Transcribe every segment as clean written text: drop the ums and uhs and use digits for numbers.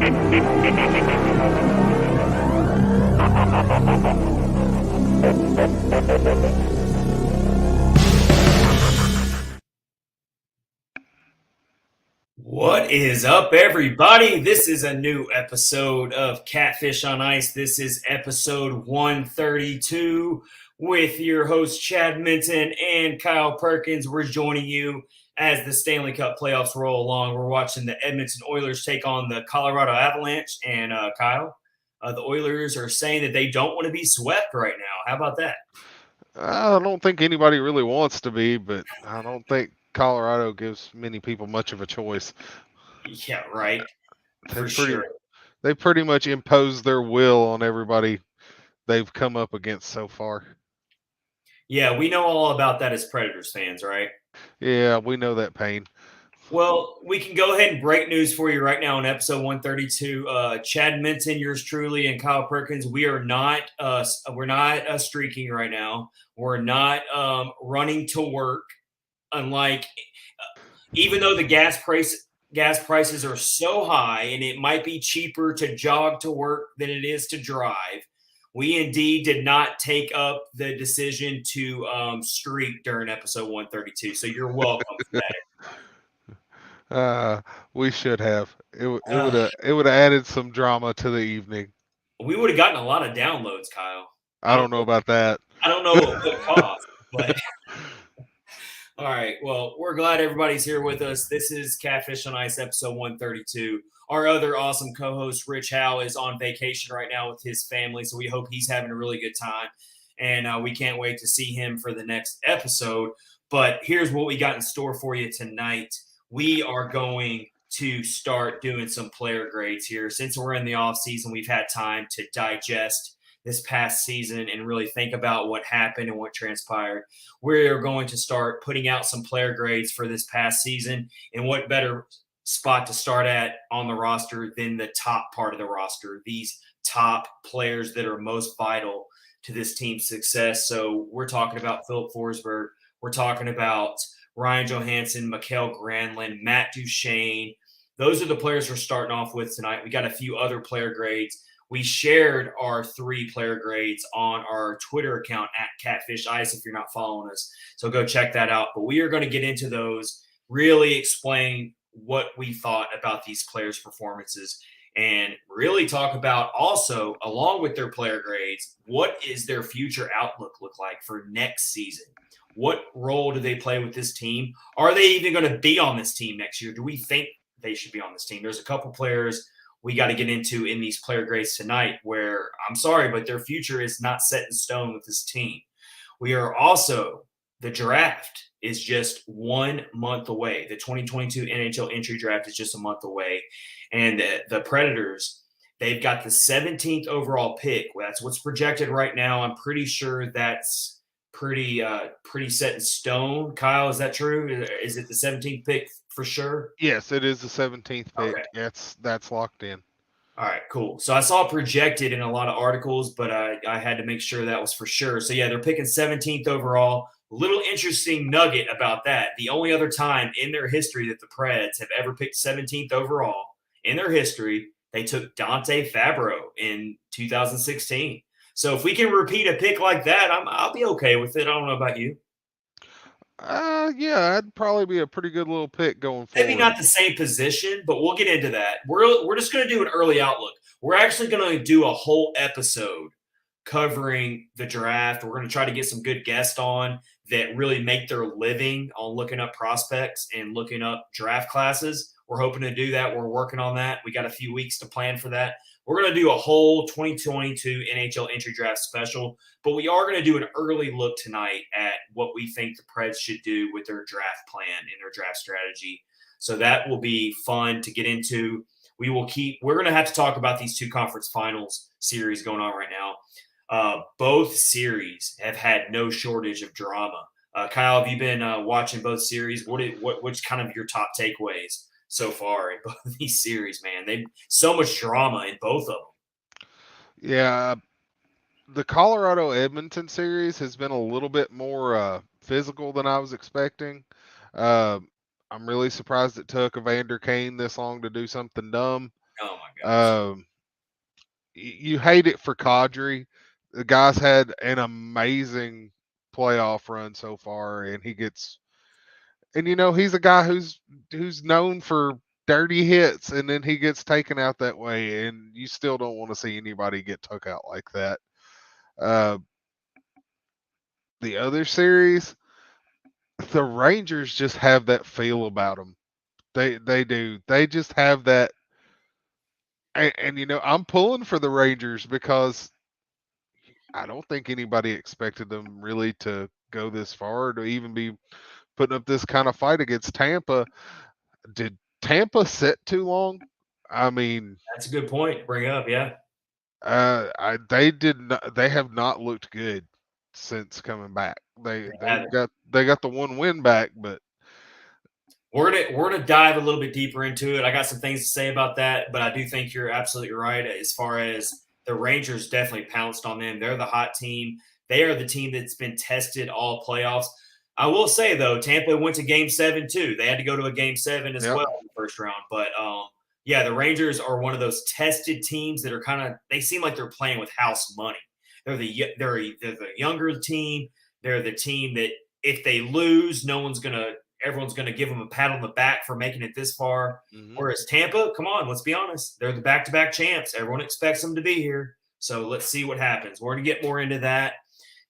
What is up, everybody? This is a new episode of Catfish on Ice. This is episode 132 with your hosts Chad Minton and Kyle Perkins. We're joining you as the Stanley Cup Playoffs roll along. We're watching the Edmonton Oilers take on the Colorado Avalanche. And Kyle, the Oilers are saying that they don't want to be swept right now. How about that? I don't think anybody really wants to be, but I don't think Colorado gives many people much of a choice. Yeah, right. For sure. They pretty much impose their will on everybody they've come up against so far. Yeah, we know all about that as Predators fans, right? Yeah, we know that pain. Well, we can go ahead and break news for you right now on episode 132. Chad Minton, yours truly, and Kyle Perkins. We are not we're not streaking right now. We're not running to work. Unlike, even though the gas prices are so high, and it might be cheaper to jog to work than it is to drive. We indeed did not take up the decision to streak during episode 132. So you're welcome for that. We should have. It would have added some drama to the evening. We would have gotten a lot of downloads, Kyle. I don't know about that. I don't know what it cost, but all right. Well, we're glad everybody's here with us. This is Catfish on Ice, episode 132. Our other awesome co-host, Rich Howe, is on vacation right now with his family, so we hope he's having a really good time, and we can't wait to see him for the next episode. But here's what we got in store for you tonight. We are going to start doing some player grades here. Since we're in the off season, we've had time to digest this past season and really think about what happened and what transpired. We're going to start putting out some player grades for this past season, and what better spot to start at on the roster than the top part of the roster, these top players that are most vital to this team's success. So we're talking about Philip Forsberg. We're talking about Ryan Johansson, Mikael Granlund, Matt Duchene. Those are the players we're starting off with tonight. We got a few other player grades. We shared our 3 player grades on our Twitter account at Catfish Ice if you're not following us. So go check that out. But we are going to get into those, really explain what we thought about these players' performances, and really talk about also, along with their player grades, what is their future outlook look like for next season? What role do they play with this team? Are they even going to be on this team next year? Do we think they should be on this team? There's a couple players we got to get into in these player grades tonight where, I'm sorry, but their future is not set in stone with this team. We are also, the draft is just 1 month away. The 2022 NHL Entry Draft is just a month away. And the Predators, they've got the 17th overall pick. That's what's projected right now. I'm pretty sure that's pretty set in stone. Kyle, is that true? Is it the 17th pick for sure? Yes, it is the 17th pick. Okay. That's locked in. All right, cool. So I saw it projected in a lot of articles, but I had to make sure that was for sure. So, yeah, they're picking 17th overall. Little interesting nugget about that. The only other time in their history that the Preds have ever picked 17th overall in their history, they took Dante Fabro in 2016. So if we can repeat a pick like that, I'll be okay with it. I don't know about you. Yeah, that'd probably be a pretty good little pick going forward. Maybe not the same position, but we'll get into that. We're just going to do an early outlook. We're actually going to do a whole episode covering the draft. We're going to try to get some good guests on that really make their living on looking up prospects and looking up draft classes. We're hoping to do that. We're working on that. We got a few weeks to plan for that. We're going to do a whole 2022 NHL Entry Draft special, but we are going to do an early look tonight at what we think the Preds should do with their draft plan and their draft strategy. So that will be fun to get into. We're going to have to talk about these 2 conference finals series going on right now. Both series have had no shortage of drama. Kyle, have you been watching both series? What's kind of your top takeaways so far in both of these series, man? They've so much drama in both of them. Yeah, the Colorado Edmonton series has been a little bit more physical than I was expecting. I'm really surprised it took Evander Kane this long to do something dumb. Oh my You hate it for Kadri. The guy's had an amazing playoff run so far, and he's a guy who's known for dirty hits, and then he gets taken out that way, and you still don't want to see anybody get took out like that. The other series, the Rangers just have that feel about them. They do. They just have that. And I'm pulling for the Rangers because I don't think anybody expected them really to go this far, to even be putting up this kind of fight against Tampa. Did Tampa sit too long? I mean, That's a good point to bring up. Yeah. they did not. They have not looked good since coming back. They got the one win back, but we're gonna dive a little bit deeper into it. I got some things to say about that, but I do think you're absolutely right as far as the Rangers definitely pounced on them. They're the hot team. They are the team that's been tested all playoffs. I will say though, Tampa went to Game 7 too. They had to go to a Game 7 as well in the first round. But yeah, the Rangers are one of those tested teams that are they seem like they're playing with house money. They're the younger team. They're the team that if they lose, everyone's going to give them a pat on the back for making it this far. Mm-hmm. Whereas Tampa, come on, let's be honest. They're the back-to-back champs. Everyone expects them to be here. So let's see what happens. We're going to get more into that.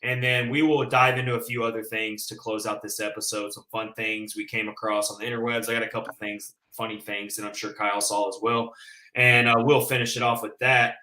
And then we will dive into a few other things to close out this episode, some fun things we came across on the interwebs. I got a couple things, funny things, that I'm sure Kyle saw as well. And we'll finish it off with that.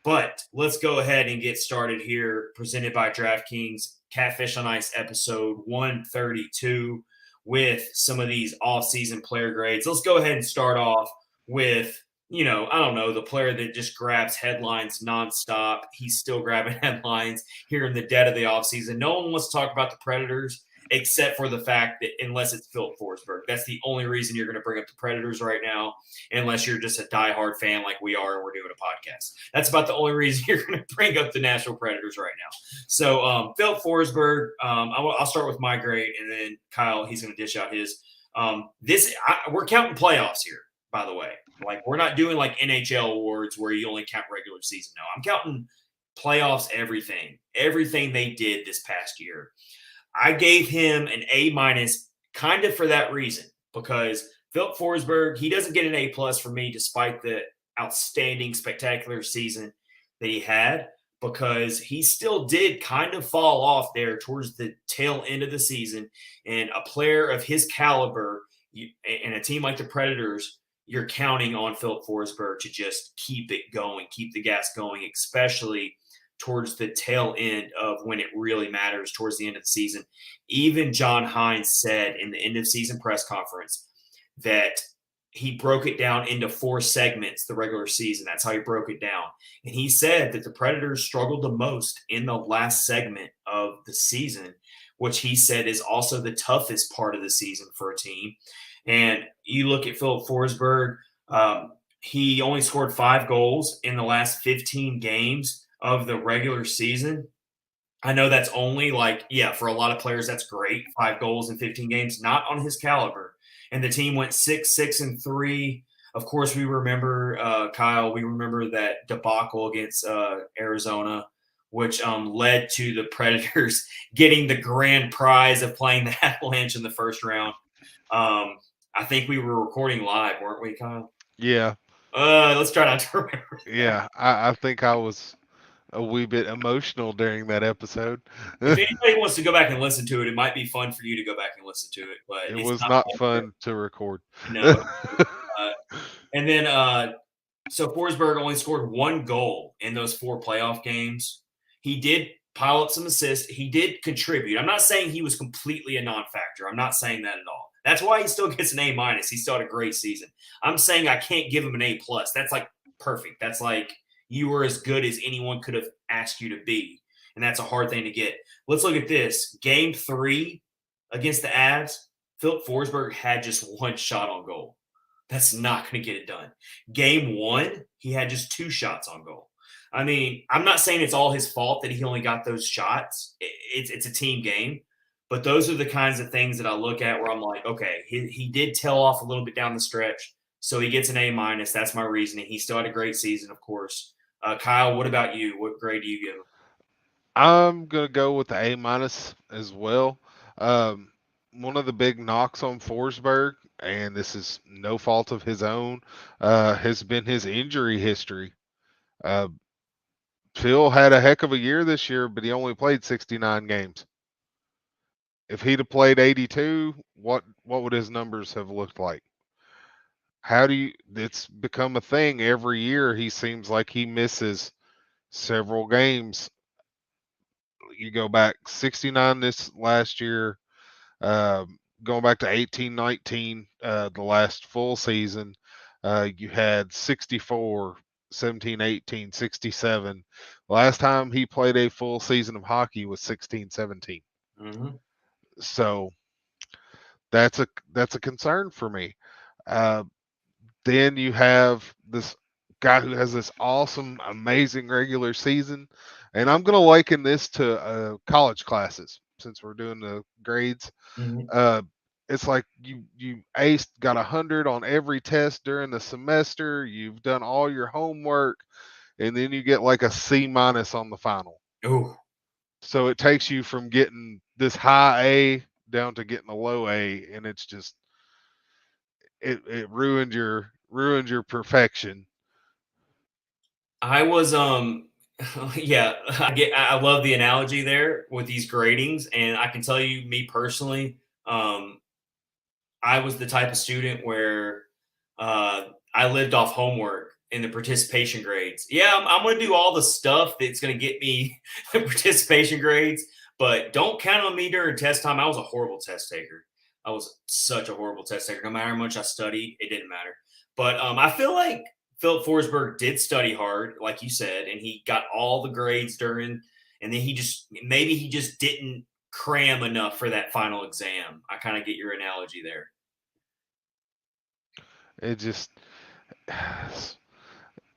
But let's go ahead and get started here, presented by DraftKings, Catfish on Ice episode 132. With some of these off-season player grades. Let's go ahead and start off with, I don't know, the player that just grabs headlines nonstop. He's still grabbing headlines here in the dead of the offseason. No one wants to talk about the Predators except for the fact that unless it's Philip Forsberg. That's the only reason you're going to bring up the Predators right now, unless you're just a diehard fan like we are and we're doing a podcast. That's about the only reason you're going to bring up the Nashville Predators right now. So Philip Forsberg, I'll start with my grade, and then Kyle, he's going to dish out his. We're counting playoffs here, by the way. Like, we're not doing like NHL awards where you only count regular season. No, I'm counting playoffs, everything they did this past year. I gave him an A- kind of for that reason, because Philip Forsberg, he doesn't get an A+ for me despite the outstanding, spectacular season that he had, because he still did kind of fall off there towards the tail end of the season. And a player of his caliber and a team like the Predators, you're counting on Philip Forsberg to just keep it going, keep the gas going, especially towards the tail end of when it really matters, towards the end of the season. Even John Hines said in the end of season press conference that he broke it down into 4 segments, the regular season. That's how he broke it down. And he said that the Predators struggled the most in the last segment of the season, which he said is also the toughest part of the season for a team. And you look at Philip Forsberg, he only scored 5 goals in the last 15 games of the regular season. I know that's only for a lot of players, that's great. 5 goals in 15 games, not on his caliber. And the team went 6-6-3. Of course, we remember, Kyle, we remember that debacle against Arizona, which led to the Predators getting the grand prize of playing the Avalanche in the first round. I think we were recording live, weren't we, Kyle? Yeah. Let's try not to remember. Yeah, I think I was a wee bit emotional during that episode. If anybody wants to go back and listen to it, it might be fun for you to go back and listen to it. But it was not fun to record. No. And then, so Forsberg only scored 1 goal in those 4 playoff games. He did pile up some assists. He did contribute. I'm not saying he was completely a non-factor. I'm not saying that at all. That's why he still gets an A-. He still had a great season. I'm saying I can't give him an A+. That's like perfect. That's like you were as good as anyone could have asked you to be. And that's a hard thing to get. Let's look at this. Game 3 against the Avs, Philip Forsberg had just 1 shot on goal. That's not going to get it done. Game 1, he had just 2 shots on goal. I mean, I'm not saying it's all his fault that he only got those shots. It's a team game. But those are the kinds of things that I look at where I'm like, okay, he did tail off a little bit down the stretch. So he gets an A minus. That's my reasoning. He still had a great season, of course. Kyle, what about you? What grade do you give him? I'm gonna go with the A minus as well. Um, One of the big knocks on Forsberg, and this is no fault of his own, has been his injury history. Uh, Phil had a heck of a year this year, but he only played 69 games. If he'd have played 82, what would his numbers have looked like? How do you? It's become a thing every year. He seems like he misses several games. You go back 69 this last year, going back to 18-19, the last full season, you had 64, 17-18, 67. Last time he played a full season of hockey was 16-17. Mm-hmm. So that's a concern for me. Uh, then you have this guy who has this awesome, amazing regular season, and I'm going to liken this to college classes since we're doing the grades. Mm-hmm. Uh, it's like you aced, got 100 on every test during the semester. You've done all your homework, and then you get like a C minus on the final. Oh, So it takes you from getting this high A down to getting a low A, and it's just it ruined your perfection. I was yeah, I love the analogy there with these gradings, and I can tell you, me personally, um, I was the type of student where uh, I lived off homework in the participation grades. Yeah, I'm going to do all the stuff that's going to get me the participation grades, but don't count on me during test time. I was a horrible test taker. I was such a horrible test taker. No matter how much I studied, it didn't matter. But I feel like Philip Forsberg did study hard, like you said, and he got all the grades during, and then maybe he just didn't cram enough for that final exam. I kind of get your analogy there. It just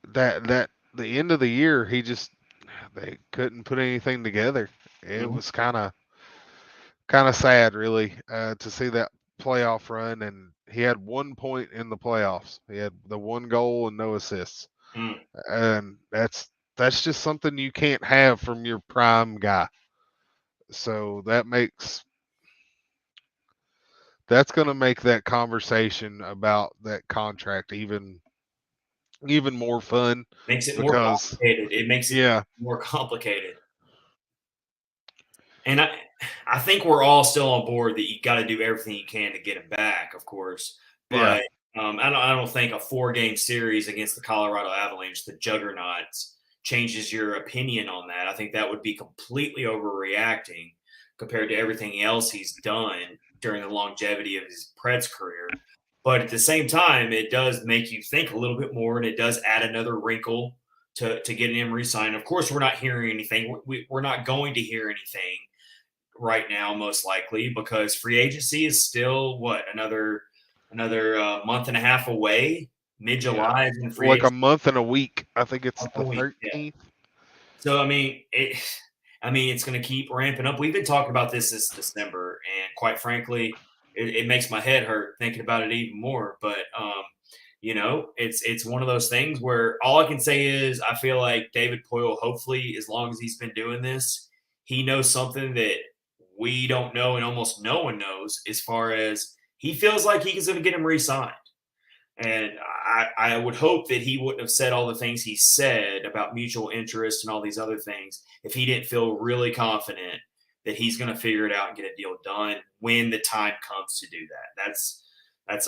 that the end of the year, he just they couldn't put anything together. It Mhm. was kind of sad, really, to see that playoff run, and he had 1 point in the playoffs. He had the one goal and no assists, Mm. and that's just something you can't have from your prime guy. So that's going to make that conversation about that contract even more fun Makes it more because complicated. It makes it yeah, more complicated. And I think we're all still on board that you got to do everything you can to get him back, of course. yeah, But I don't think a 4 game series against the Colorado Avalanche, the Juggernauts, changes your opinion on that. I think that would be completely overreacting compared to everything else he's done during the longevity of his Preds career. But at the same time, it does make you think a little bit more, and it does add another wrinkle to getting him re-signed. Of course, we're not hearing anything. We're not going to hear anything right now, most likely, because free agency is still another month and a half away. Mid yeah. July is when free Like a agency. month and a week. I think it's Month the and a week. Yeah. 13th. So I mean, it's going to keep ramping up. We've been talking about this December, and quite frankly, it makes my head hurt thinking about it even more. But it's one of those things where all I can say is I feel like David Poyle, hopefully, as long as he's been doing this, he knows something that we don't know, and almost no one knows. As far as he feels like he's going to get him re-signed. And I would hope that he wouldn't have said all the things he said about mutual interest and all these other things if he didn't feel really confident that he's going to figure it out and get a deal done when the time comes to do that.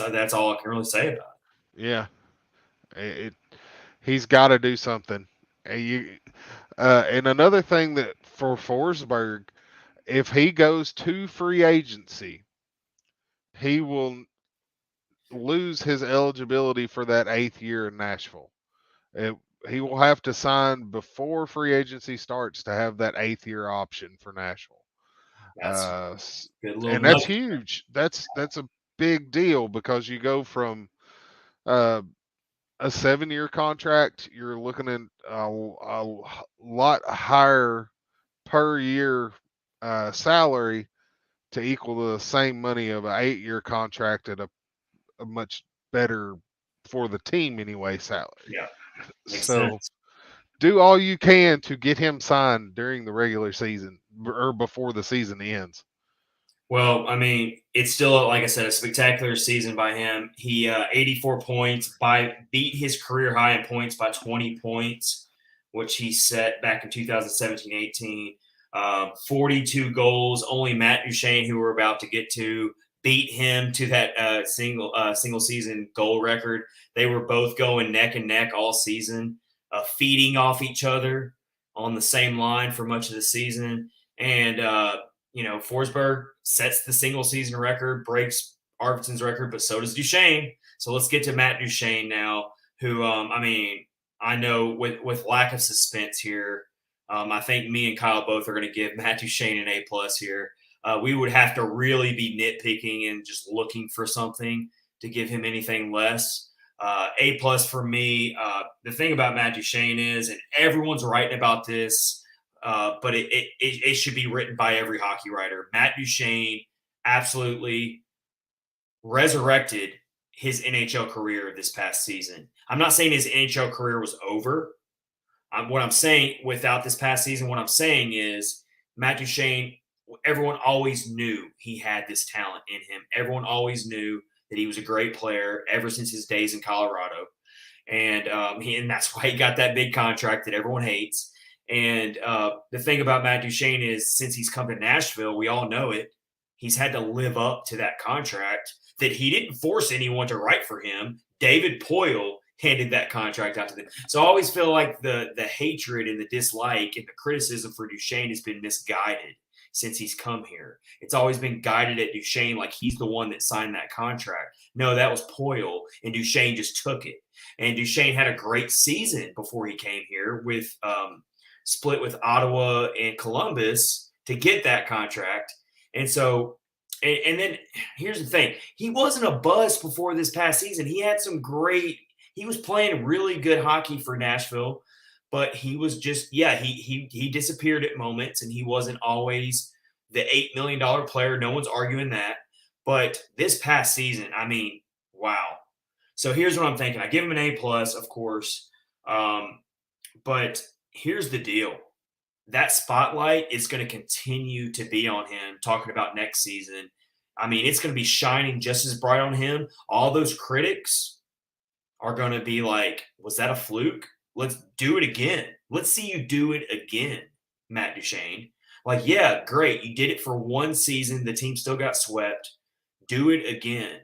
That's all I can really say about Yeah, it, he's got to do something. And another thing that for Forsberg, if he goes to free agency, he will lose his eligibility for that 8th year in Nashville. It, he will have to sign before free agency starts to have that 8th year option for Nashville. it. That's a good little And that's nugget. huge. That's a big deal because you go from uh, a 7-year contract. You're looking at a lot higher per year salary to equal the same money of an 8-year contract at a much better for the team anyway salary. Yeah, makes So sense. do all you can to get him signed during the regular season or before the season ends. Well, I mean, it's still, like I said, a spectacular season by him. He 84 points, beat his career high in points by 20 points, which he set back in 2017-18. 42 goals. Only Matt Duchene, who we're about to get to, beat him to that single season goal record. They were both going neck and neck all season, feeding off each other on the same line for much of the season. And Forsberg sets the single season record, breaks Arvidsson's record, but so does Duchene. So let's get to Matt Duchene now, who, I know with lack of suspense here, I think me and Kyle both are going to give Matt Duchene an A plus here. We would have to really be nitpicking and just looking for something to give him anything less. A plus for me. The thing about Matt Duchene is, and everyone's writing about this, but it should be written by every hockey writer. Matt Duchene absolutely resurrected his NHL career this past season. I'm not saying his NHL career was over. What I'm saying without this past season, what I'm saying is Matt Duchene, everyone always knew he had this talent in him. Everyone always knew that he was a great player ever since his days in Colorado. And that's why he got that big contract that everyone hates. And the thing about Matt Duchene is, since he's come to Nashville, we all know it. He's had to live up to that contract that he didn't force anyone to write for him. David Poyle handed that contract out to them. So I always feel like the hatred and the dislike and the criticism for Duchene has been misguided since he's come here. It's always been guided at Duchene like he's the one that signed that contract. No, that was Poyle, and Duchene just took it. And Duchene had a great season before he came here with split with Ottawa and Columbus to get that contract. And so, and then here's the thing. He wasn't a bust before this past season. He had some he was playing really good hockey for Nashville, but he was just, he disappeared at moments, and he wasn't always the $8 million player. No one's arguing that. But this past season, I mean, wow. So here's what I'm thinking. I give him an A plus, of course. But here's the deal. That spotlight is going to continue to be on him, talking about next season. I mean, it's going to be shining just as bright on him. All those critics are going to be like, was that a fluke? Let's do it again. Let's see you do it again, Matt Duchene. Like, yeah, great. You did it for one season. The team still got swept. Do it again.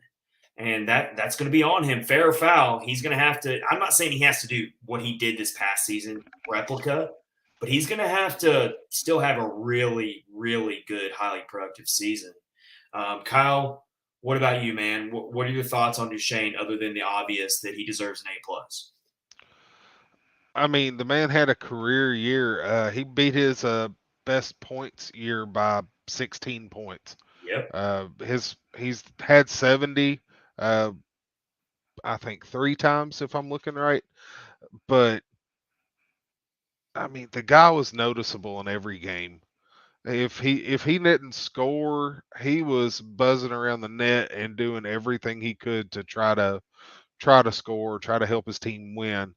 And that's going to be on him, fair or foul. He's going to have to. I'm not saying he has to do what he did this past season, replica, but he's going to have to still have a really, really good, highly productive season. Kyle, what about you, man? What are your thoughts on Duchene other than the obvious that he deserves an A plus? I mean, the man had a career year. He beat his best points year by 16 points. Yep. He's had 70, I think 3 times if I'm looking right. But I mean, the guy was noticeable in every game. If he didn't score, he was buzzing around the net and doing everything he could to try to score, try to help his team win.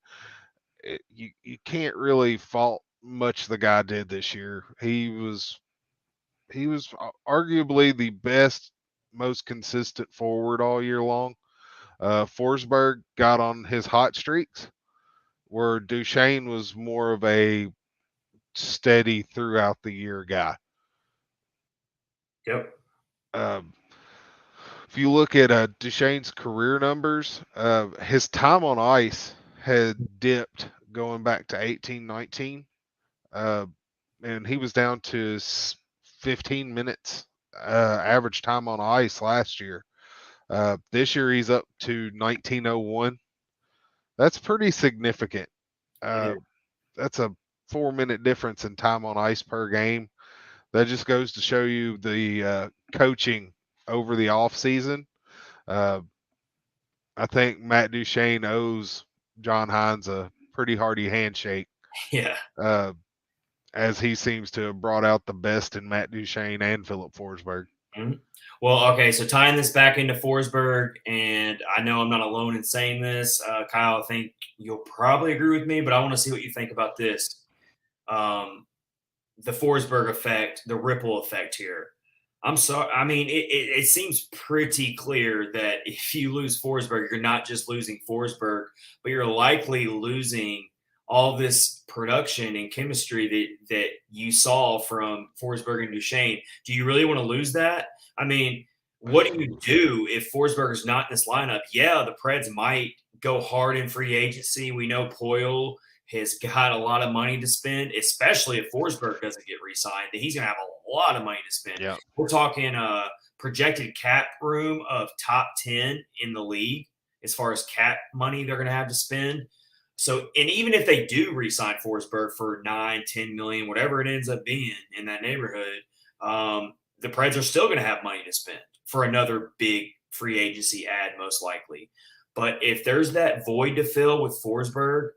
You can't really fault much the guy did this year. He was arguably the best, most consistent forward all year long. Forsberg got on his hot streaks, where Duchene was more of a steady throughout the year guy. Yep. Um, if you look at Duchene's career numbers, his time on ice had dipped going back to 18-19, and he was down to 15 minutes average time on ice last year. This year he's up to 1901. That's pretty significant. Uh, that's a 4-minute difference in time on ice per game. That just goes to show you the coaching over the off season. Uh, I think Matt Duchene owes John Hines a pretty hearty handshake, Yeah. uh, as he seems to have brought out the best in Matt Duchene and Philip Forsberg. Mhm. Well, okay, so tying this back into Forsberg, and I know I'm not alone in saying this, Kyle, I think you'll probably agree with me, but I want to see what you think about this. Um, the Forsberg effect, the ripple effect here. I'm sorry. I mean, it seems pretty clear that if you lose Forsberg, you're not just losing Forsberg, but you're likely losing all this production and chemistry that you saw from Forsberg and Duchesne. Do you really want to lose that? I mean, what do you do if Forsberg is not in this lineup? Yeah, the Preds might go hard in free agency. We know Poyle has got a lot of money to spend, especially if Forsberg doesn't get re-signed. He's going to have a lot of money to spend. Yeah. We're talking projected cap room of top 10 in the league as far as cap money they're going to have to spend. So, and even if they do re-sign Forsberg for 9, 10 million, whatever it ends up being in that neighborhood, the Preds are still going to have money to spend for another big free agency ad, most likely. But if there's that void to fill with Forsberg,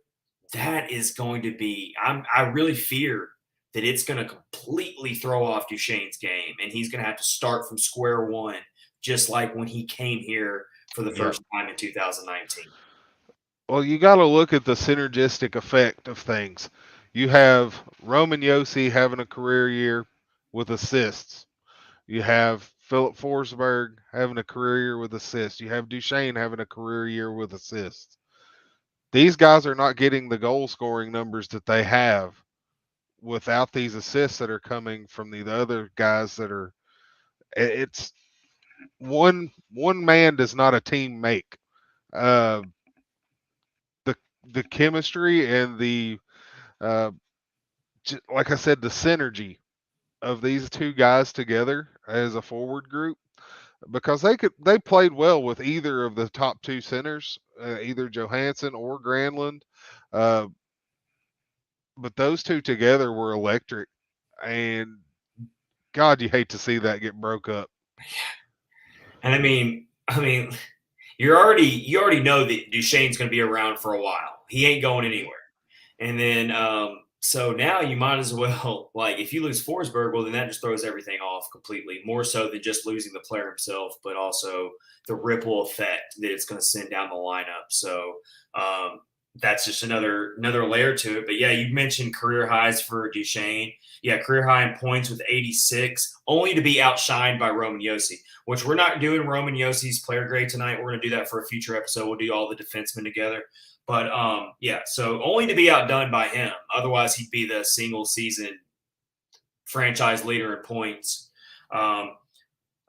that is going to be. I really fear that it's going to completely throw off Duchesne's game, and he's going to have to start from square one, just like when he came here for the Yeah. first time in 2019. Well, you got to look at the synergistic effect of things. You have Roman Yossi having a career year with assists. You have Philip Forsberg having a career year with assists. You have Duchesne having a career year with assists. These guys are not getting the goal scoring numbers that they have without these assists that are coming from the other guys that are. It's one man does not a team make. Uh, the the chemistry and the uh, like I said, the synergy of these two guys together as a forward group, because they played well with either of the top two centers, either Johansson or Granlund, uh, but those two together were electric, and God, you hate to see that get broke up. And I mean, you already know that Duchesne's going to be around for a while. He ain't going anywhere. And then, so now you might as well, like, if you lose Forsberg, well, then that just throws everything off completely, more so than just losing the player himself, but also the ripple effect that it's going to send down the lineup. So, that's just another layer to it. But yeah, you mentioned career highs for Duchesne. Yeah, career high in points with 86, only to be outshined by Roman Yossi, which we're not doing Roman Yossi's player grade tonight. We're going to do that for a future episode. We'll do all the defensemen together. But yeah, so only to be outdone by him. Otherwise, he'd be the single season franchise leader in points. Um,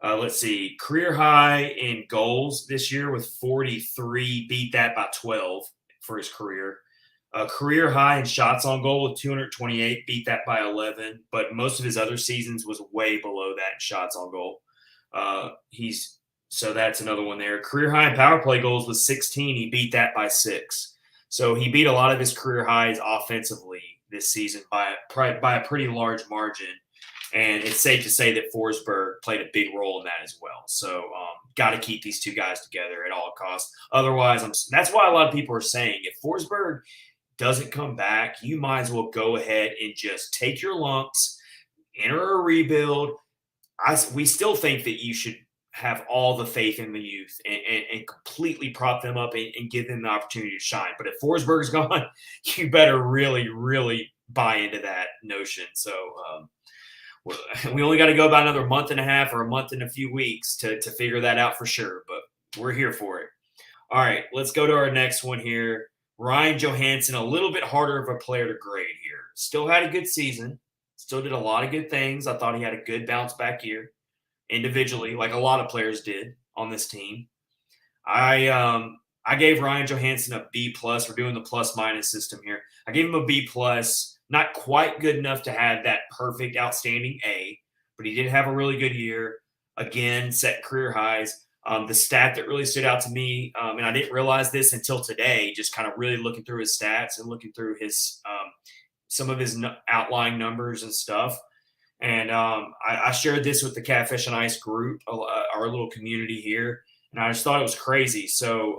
let's see, career high in goals this year with 43, beat that by 12 for his career. Career high in shots on goal with 228, beat that by 11. But most of his other seasons was way below that in shots on goal. He's so that's another one there. Career high in power play goals was 16. He beat that by 6. So he beat a lot of his career highs offensively this season by a pretty large margin. And it's safe to say that Forsberg played a big role in that as well. So got to keep these two guys together at all costs. Otherwise, that's why a lot of people are saying if Forsberg doesn't come back, you might as well go ahead and just take your lumps, enter a rebuild. We still think that you should have all the faith in the youth and completely prop them up and give them the opportunity to shine. But if Forsberg's gone, you better really, really buy into that notion. So we only got to go about another month and a half or a month and a few weeks to figure that out for sure. But we're here for it. All right, let's go to our next one here. Ryan Johansson, a little bit harder of a player to grade here. Still had a good season. Still did a lot of good things. I thought he had a good bounce back year individually, like a lot of players did on this team. I gave Ryan Johansson a B plus. We're doing the plus minus system here. I gave him a B plus, not quite good enough to have that perfect, outstanding A, but he did have a really good year. Again, set career highs. The stat that really stood out to me, and I didn't realize this until today, just kind of really looking through his stats and looking through his some of his outlying numbers and stuff. And I shared this with the Catfish and Ice group, our little community here, and I just thought it was crazy. So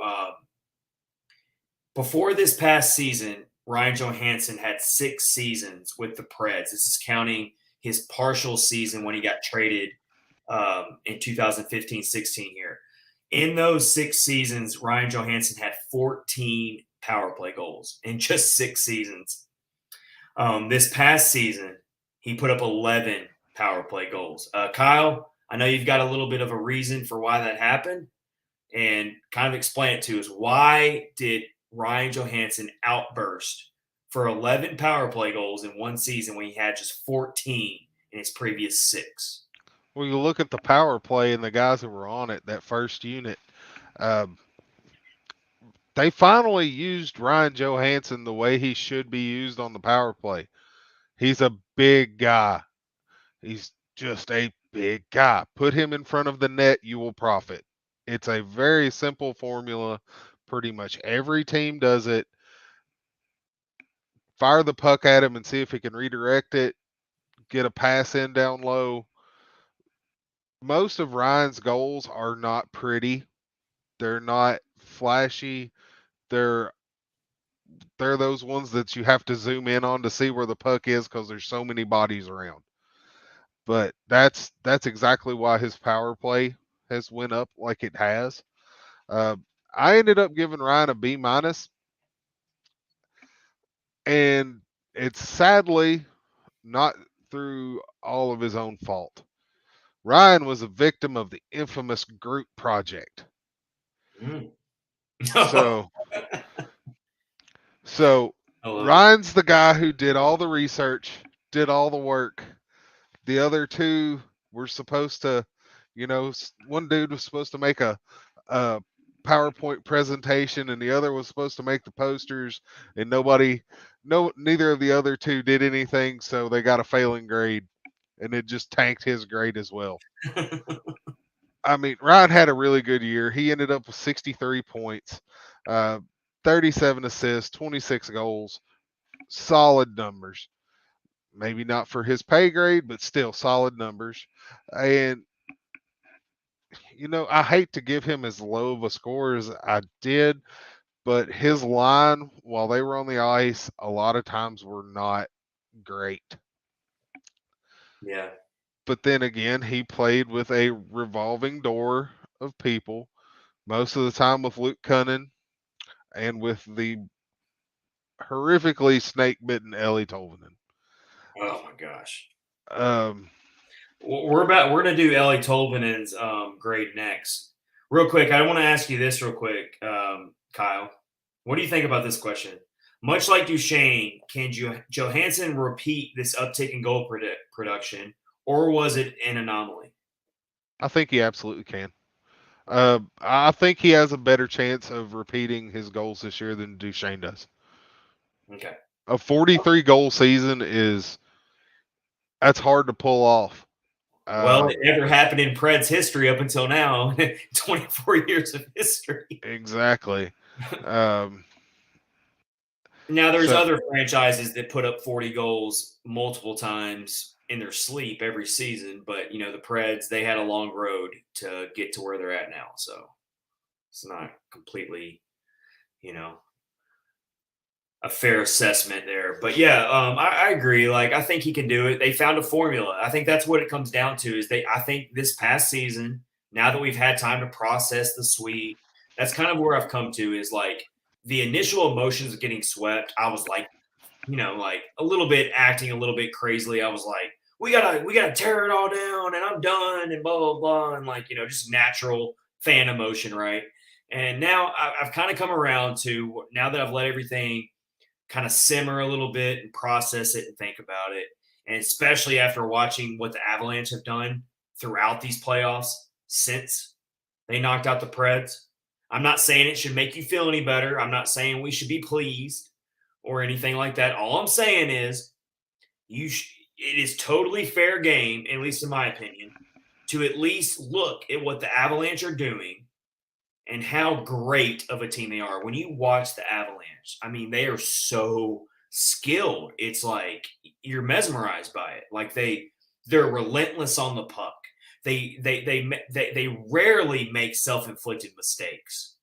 before this past season, Ryan Johansson had 6 seasons with the Preds. This is counting his partial season when he got traded in 2015-16 here. In those 6 seasons, Ryan Johansson had 14 power play goals in just 6 seasons. This past season, he put up 11 power play goals. Kyle, I know you've got a little bit of a reason for why that happened, and kind of explain it to us. Why did Ryan Johansson outburst for 11 power play goals in one season when he had just 14 in his previous 6? Well, you look at the power play and the guys that were on it, that first unit. Um, they finally used Ryan Johansson the way he should be used on the power play. He's a big guy. He's just a big guy. Put him in front of the net, you will profit. It's a very simple formula. Pretty much every team does it. Fire the puck at him and see if he can redirect it, get a pass in down low. Most of Ryan's goals are not pretty. They're not flashy. They're those ones that you have to zoom in on to see where the puck is because there's so many bodies around. But that's exactly why his power play has went up like it has. Uh, I ended up giving Ryan a B minus, and it's sadly not through all of his own fault. Ryan was a victim of the infamous group project. Mm. So Ryan's the guy who did all the research, did all the work. The other two were supposed to, one dude was supposed to make a PowerPoint presentation, and the other was supposed to make the posters, and neither of the other two did anything, so they got a failing grade, and it just tanked his grade as well. I mean, Ryan had a really good year. He ended up with 63 points, 37 assists, 26 goals, solid numbers. Maybe not for his pay grade, but still solid numbers. And I hate to give him as low of a score as I did, but his line while they were on the ice a lot of times were not great. Yeah. But then again, he played with a revolving door of people, most of the time with Luke Cunnin and with the horrifically snake bitten Ellie Tolvanen. Oh my gosh. Um, We're gonna do Ellie Tolvanen's grade next. Real quick, I want to ask you this real quick, Kyle. What do you think about this question? Much like Duchesne, can Johansson repeat this uptick in goal production, or was it an anomaly? I think he absolutely can. I think he has a better chance of repeating his goals this year than Duchesne does. Okay. A 43 goal season that's hard to pull off. Well, it never happened in Pred's history up until now. 24 years of history. Exactly. Now, there's other franchises that put up 40 goals multiple times in their sleep every season, but the Preds, they had a long road to get to where they're at now, so it's not completely, a fair assessment there. But yeah, I agree. Like, I think he can do it. They found a formula. I think that's what it comes down to. I think this past season, now that we've had time to process the sweep, that's kind of where I've come to is like the initial emotions of getting swept. I was like, like a little bit acting a little bit crazily. I was like, we gotta tear it all down, and I'm done, and blah blah blah, and like just natural fan emotion, right? And now I've kind of come around to now that I've let everything kind of simmer a little bit and process it and think about it. And especially after watching what the Avalanche have done throughout these playoffs since they knocked out the Preds. I'm not saying it should make you feel any better. I'm not saying we should be pleased or anything like that. All I'm saying is it is totally fair game, at least in my opinion, to at least look at what the Avalanche are doing and how great of a team they are. When you watch the Avalanche, I mean, they are so skilled. It's like you're mesmerized by it. Like they're relentless on the puck. They rarely make self-inflicted mistakes.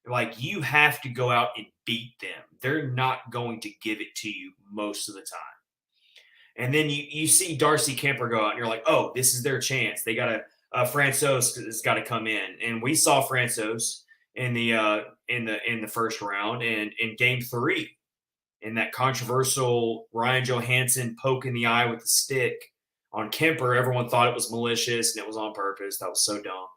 Like you have to go out and beat them. They're not going to give it to you most of the time. And then you see Darcy Kemper go out and you're like, oh, this is their chance. They got Francouz has got to come in, and we saw Francouz in the first round and in Game 3 in that controversial Ryan Johansson poke in the eye with the stick on Kemper. Everyone thought it was malicious and it was on purpose. That was so dumb.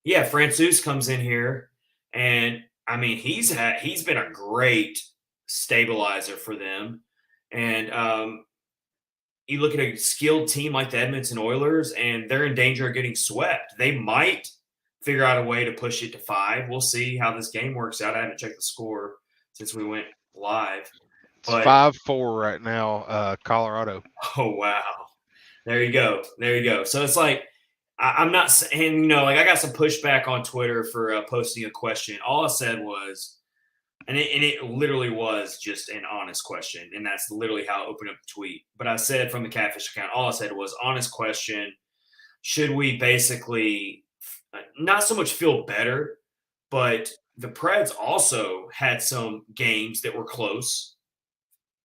Yeah, Francouz comes in here, and I mean he's been a great stabilizer for them, and you look at a skilled team like the Edmonton Oilers, and they're in danger of getting swept. They might figure out a way to push it to 5. We'll see how this game works out. I haven't checked the score since we went live. It's 5-4 right now, Colorado. Oh, wow. There you go. So it's like, I'm not saying, like I got some pushback on Twitter for posting a question. All I said was, and it literally was just an honest question. And that's literally how I opened up the tweet. But I said from the Catfish account, all I said was honest question. Should we basically not so much feel better, but the Preds also had some games that were close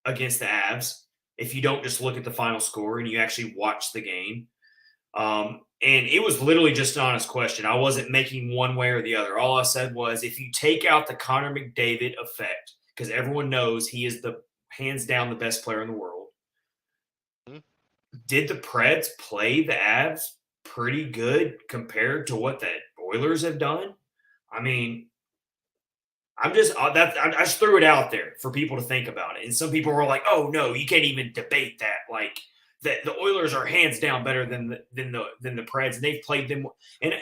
against the Avs. If you don't just look at the final score and you actually watch the game. And it was literally just an honest question. I wasn't making one way or the other. All I said was, if you take out the Connor McDavid effect, because everyone knows he is the hands down the best player in the world, did the Preds play the Avs pretty good compared to what the Oilers have done? I mean, I just threw it out there for people to think about it. And some people were like, "Oh no, you can't even debate that." Like the Oilers are hands down better than the Preds, and they've played them. And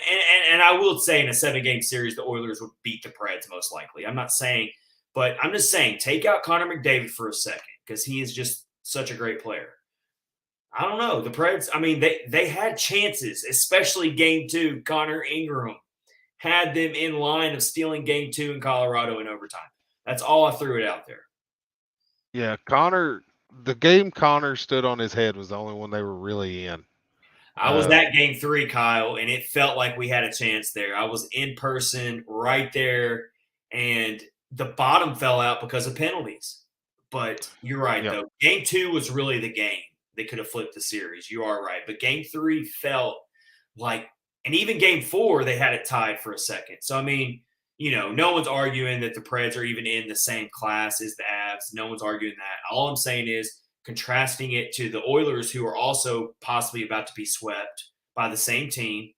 I will say in a 7-game series, the Oilers would beat the Preds most likely. I'm not saying, but I'm just saying, take out Connor McDavid for a second because he is just such a great player. I don't know. The Preds, I mean, they had chances, especially Game 2. Connor Ingram had them in line of stealing Game 2 in Colorado in overtime. That's all I threw it out there. Yeah, the game Connor stood on his head was the only one they were really in. I was at Game 3, Kyle, and it felt like we had a chance there. I was in person right there, and the bottom fell out because of penalties. But you're right, though. Game 2 was really the game. They could have flipped the series. You are right. But Game 3 felt like, and even Game 4, they had it tied for a second. So, I mean, no one's arguing that the Preds are even in the same class as the Avs. No one's arguing that. All I'm saying is contrasting it to the Oilers, who are also possibly about to be swept by the same team.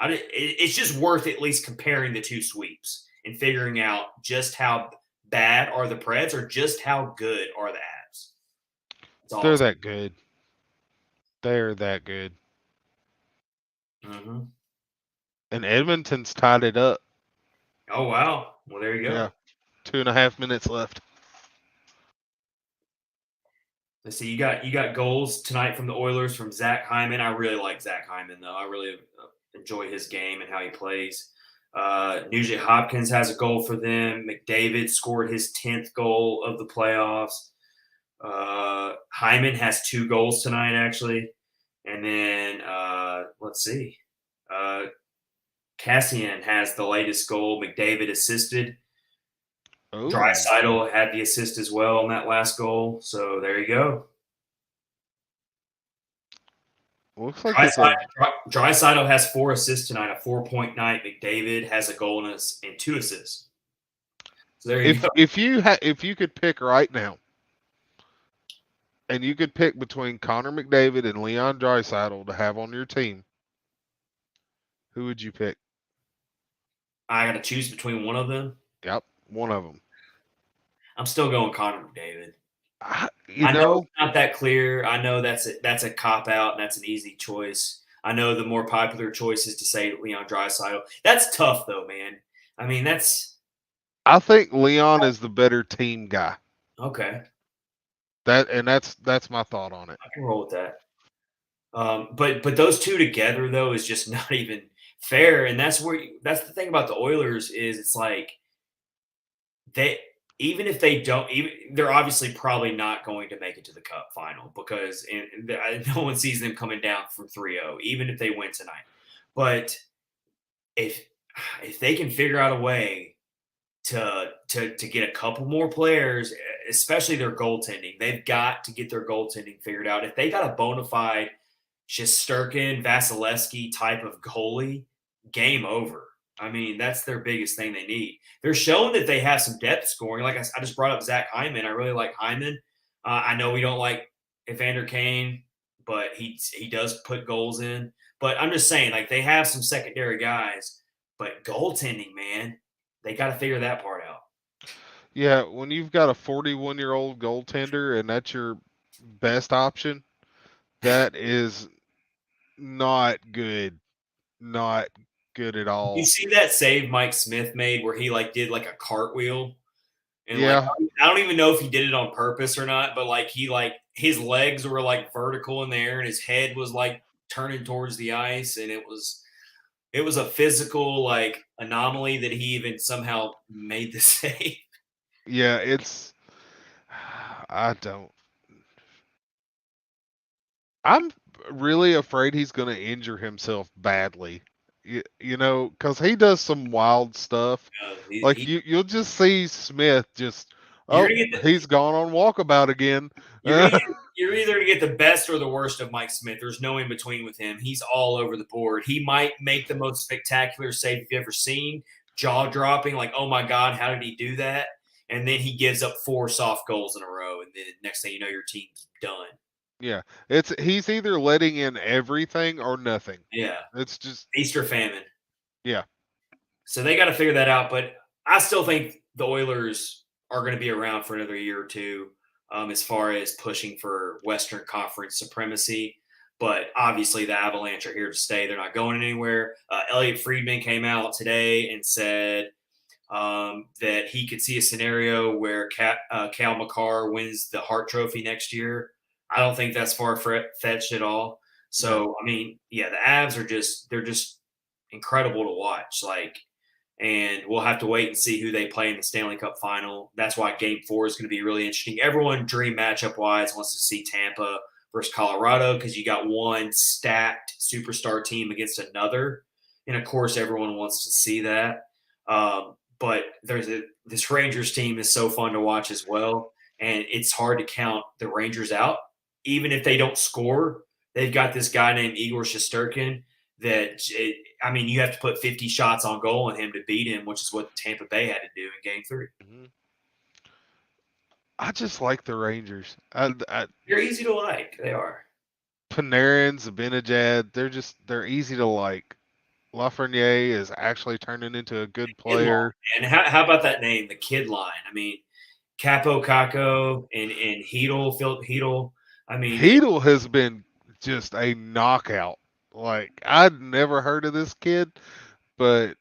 It's just worth at least comparing the two sweeps and figuring out just how bad are the Preds or just how good are the Avs. They're that good. They're that good. Mm-hmm. And Edmonton's tied it up. Oh, wow. Well, there you go. Yeah. 2.5 minutes left. Let's see. You got goals tonight from the Oilers from Zach Hyman. I really like Zach Hyman, though. I really enjoy his game and how he plays. Nugent Hopkins has a goal for them. McDavid scored his 10th goal of the playoffs. Hyman has 2 goals tonight, actually. And then, let's see. Cassian has the latest goal. McDavid assisted. Draisaitl had the assist as well on that last goal. So there you go. Looks like Draisaitl has 4 assists tonight, a 4-point night. McDavid has a goal and 2 assists. So there you go. If you could pick right now, and you could pick between Connor McDavid and Leon Draisaitl to have on your team, who would you pick? I got to choose between one of them? Yep, one of them. I'm still going Connor McDavid. I know it's not that clear. I know that's a cop-out, and that's an easy choice. I know the more popular choice is to say Leon Draisaitl. That's tough, though, man. I mean, I think Leon is the better team guy. Okay. That's my thought on it. I can roll with that. But those two together, though, is just not even fair. And that's the thing about the Oilers is it's like even if they don't, they're obviously probably not going to make it to the Cup final because no one sees them coming down from 3-0, even if they win tonight. But if they can figure out a way to get a couple more players, especially their goaltending, they've got to get their goaltending figured out. If they got a bona fide Shesterkin, Vasilevsky type of goalie, game over. I mean, that's their biggest thing they need. They're showing that they have some depth scoring. Like I just brought up Zach Hyman. I really like Hyman. I know we don't like Evander Kane, but he does put goals in. But I'm just saying, like they have some secondary guys, but goaltending, man, they got to figure that part out. Yeah, when you've got a 41-year-old goaltender and that's your best option, that is not good. Not good at You all. see that save Mike Smith made where he like did like a cartwheel and like Yeah, I don't even know if he did it on purpose or not, but like he like his legs were like vertical in the air and his head was like turning towards the ice and it was a physical like anomaly that he even somehow made the save. yeah, it's I don't. I'm really afraid he's going to injure himself badly. Because he does some wild stuff. Like you'll just see Smith just, You're oh, gonna get he's gone on walkabout again. You're gonna get, you're either gonna get the best or the worst of Mike Smith. There's no in between with him. He's all over the board. He might make the most spectacular save you've ever seen, jaw dropping, like, oh my God, how did he do that? And then he gives up 4 soft goals in a row, and then next thing you know, your team's done. Yeah, he's either letting in everything or nothing. Yeah, It's just Easter famine. yeah. So they got to figure that out. But I still think the Oilers are going to be around for another year or two as far as pushing for Western Conference supremacy. But obviously, the Avalanche are here to stay. They're not going anywhere. Elliot Friedman came out today and said that he could see a scenario where Cal McCarr wins the Hart Trophy next year. I don't think that's far fetched at all. No. So, I mean, yeah, the Avs they're just incredible to watch. Like, and we'll have to wait and see who they play in the Stanley Cup final. That's why Game 4 is going to be really interesting. Everyone, dream matchup wise, wants to see Tampa versus Colorado because you got one stacked superstar team against another, and of course, everyone wants to see that. But this Rangers team is so fun to watch as well, and it's hard to count the Rangers out, even if they don't score. They've got this guy named Igor Shesterkin I mean, you have to put 50 shots on goal on him to beat him, which is what Tampa Bay had to do in Game 3. Mhm. I just like the Rangers. They're easy to like. They are. Panarin, Zibanejad, they're easy to like. Lafreniere is actually turning into a good Kid line. player. And how about that name, the kid line? I mean, Capo Caco and Heedle, Philip Heedle. I mean, Heedle has been just a knockout. Like I'd never heard of this kid, but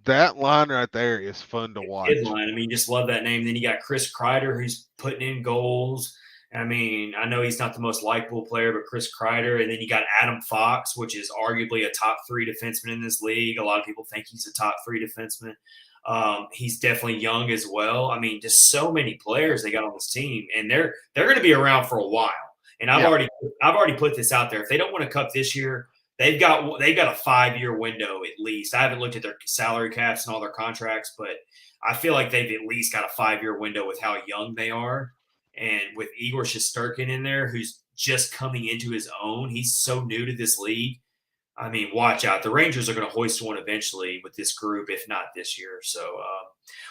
that line right there is fun to kid watch. line. I mean, just love that name. Then you got Chris Kreider, who's putting in goals. I mean, I know he's not the most likable player, but Chris Kreider. And then you got Adam Fox, which is arguably a top 3 defenseman in this league. A lot of people think he's a top 3 defenseman. He's definitely young as well. I mean, just so many players they got on this team, and they're going to be around for a while. And I've Yeah. already put this out there. If they don't win a cup this year, they've got a 5-year window at least. I haven't looked at their salary caps and all their contracts, but I feel like they've at least got a 5-year window with how young they are. And with Igor Shesterkin in there, who's just coming into his own, he's so new to this league. I mean, watch out. The Rangers are going to hoist one eventually with this group, if not this year. So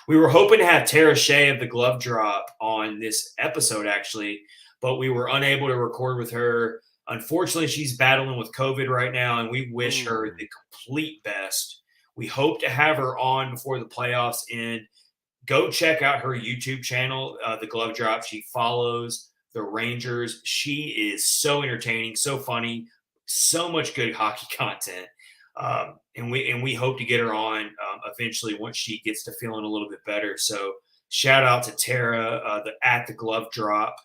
we were hoping to have Tara Shea of the Glove Drop on this episode, actually, but we were unable to record with her. Unfortunately, she's battling with COVID right now, and we wish her the complete best. We hope to have her on before the playoffs end. Go check out her YouTube channel, The Glove Drop. She follows the Rangers. She is so entertaining, so funny, so much good hockey content. And we hope to get her on eventually once she gets to feeling a little bit better. So shout out to Tara at the Glove Drop.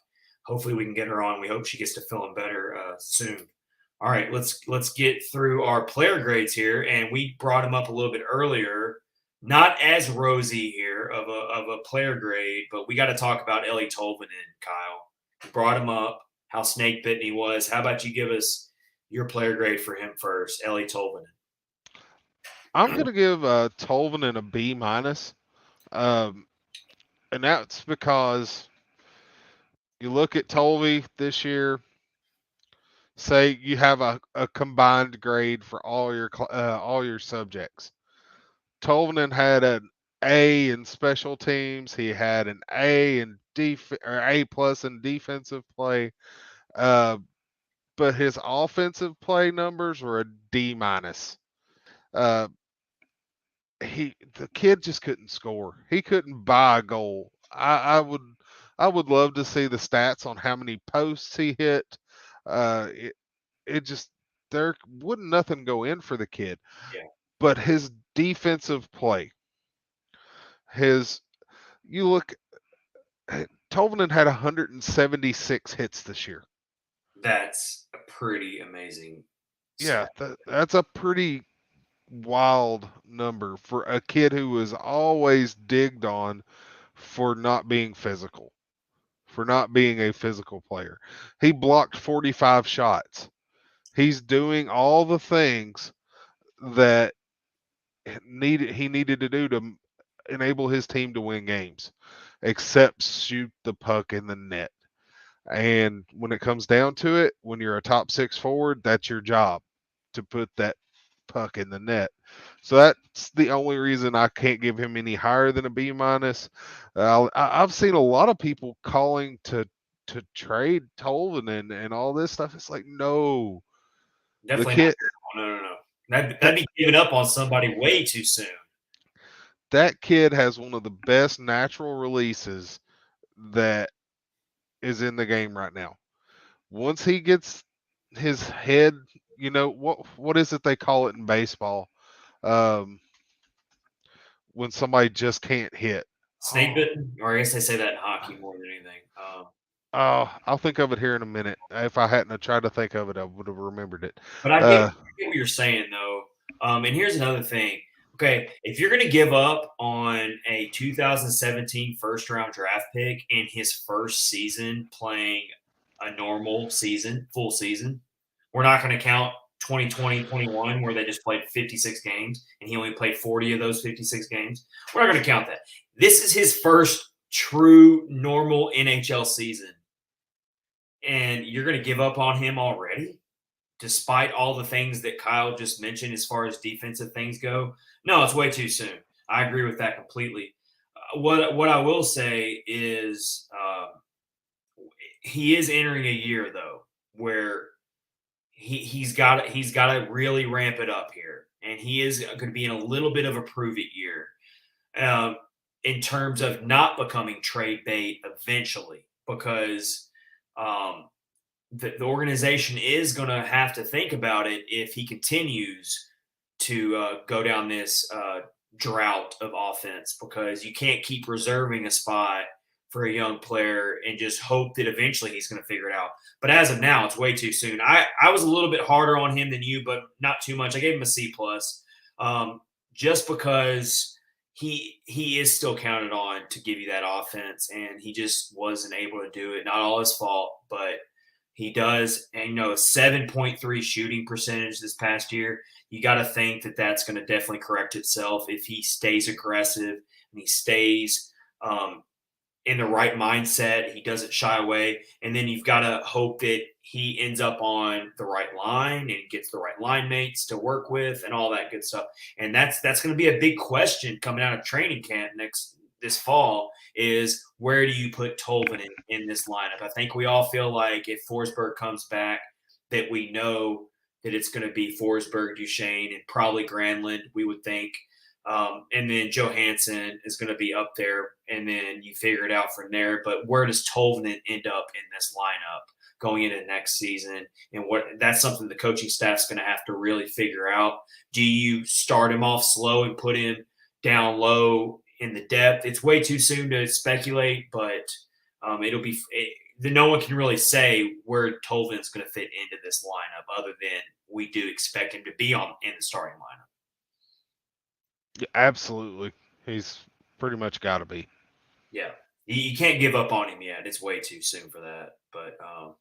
Hopefully we can get her on. We hope she gets to feeling better soon. All right, let's get through our player grades here, and we brought them up a little bit earlier. Not as rosy here of a player grade, but we got to talk about Ellie Tolvanen, Kyle. You brought him up, how snake bitten he was. How about you give us your player grade for him first, Ellie Tolvanen? I'm gonna give Tolvanen a B minus, and that's because you look at Tolvy this year, say you have a combined grade for all your subjects. Tolvanen had an A in special teams. He had an A in or A plus in defensive play. Uh, but his offensive play numbers were a D minus. Uh, the kid just couldn't score. He couldn't buy a goal. I would love to see the stats on how many posts he hit. It just there wouldn't nothing go in for the kid. Yeah, But his defensive play, his you look Tolvanen had 176 hits this year. that's a pretty amazing Yeah, stat. that's a pretty wild number for a kid who was always digged on for not being physical, for not being a physical player. He blocked 45 shots. He's doing all the things that he needed to do to enable his team to win games, except shoot the puck in the net. And when it comes down to it, when you're a top six forward, that's your job to put that puck in the net. So that's the only reason I can't give him any higher than a B minus. I've seen a lot of people calling to trade Tolvanen and all this stuff. It's like no, the Definitely kid not. No. That'd that be giving up on somebody way too soon. that kid has one of the best natural releases that is in the game right now. Once he gets his head, what is it they call it in baseball? Um, when somebody just can't hit. Snake Oh, bitten, or I guess they say that in hockey more than anything. oh, I'll think of it here in a minute. If I hadn't have tried to think of it, I would have remembered it. But Uh, I get what you're saying, though. And here's another thing. Okay, if you're going to give up on a 2017 first round draft pick in his first season playing a normal season, full season, we're not going to count 2020, 21, where they just played 56 games and he only played 40 of those 56 games. We're not going to count that. This is his first true normal NHL season. And you're going to give up on him already? Despite all the things that Kyle just mentioned as far as defensive things go. No, it's way too soon. I agree with that completely. What I will say is he is entering a year though where he's got to really ramp it up here, and he is going to be in a little bit of a prove it year um, in terms of not becoming trade bait eventually because. The organization is going to have to think about it if he continues to go down this drought of offense because you can't keep reserving a spot for a young player and just hope that eventually he's going to figure it out. But as of now, it's way too soon. I was a little bit harder on him than you, but not too much. I gave him a C plus, just because he is still counted on to give you that offense, and he just wasn't able to do it. Not all his fault, but he does. And 7.3 shooting percentage this past year. You got to think that that's going to definitely correct itself if he stays aggressive and he stays in the right mindset. He doesn't shy away. And then you've got to hope that he ends up on the right line and gets the right line mates to work with and all that good stuff. And that's going to be a big question coming out of training camp this fall is where do you put Tolvanen in this lineup? I think we all feel like if Forsberg comes back, that we know that it's going to be Forsberg, Duchesne, and probably Granlund, we would think. And then Johansson is going to be up there, and then you figure it out from there. But where does Tolvanen end up in this lineup going into next season? And that's something the coaching staff's going to have to really figure out. Do you start him off slow and put him down low in the depth? It's way too soon to speculate, but no one can really say where Tolvanen's going to fit into this lineup other than we do expect him to be in the starting lineup. yeah, absolutely. He's pretty much got to be. Yeah. You can't give up on him yet. It's way too soon for that. But all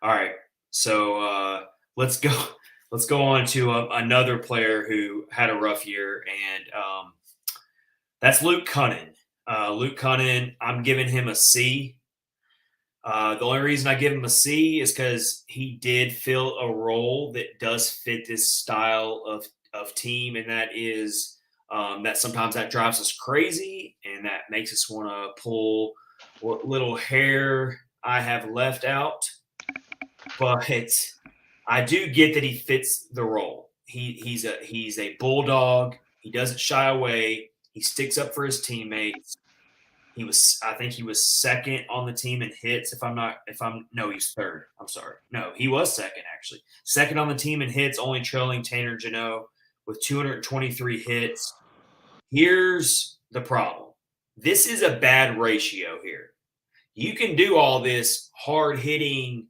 right. So let's go. Let's go on to another player who had a rough year, and that's Luke Cunnin. Luke Cunnin, I'm giving him a C. The only reason I give him a C is because he did fill a role that does fit this style of team, and that is that sometimes that drives us crazy, and that makes us want to pull what little hair I have left out. But I do get that he fits the role. He's a bulldog. He doesn't shy away. He sticks up for his teammates. I think he was second on the team in hits. No, he's third. I'm sorry. No, he was second actually. Second on the team in hits, only trailing Tanner Jeannot with 223 hits. Here's the problem. This is a bad ratio here. You can do all this hard hitting,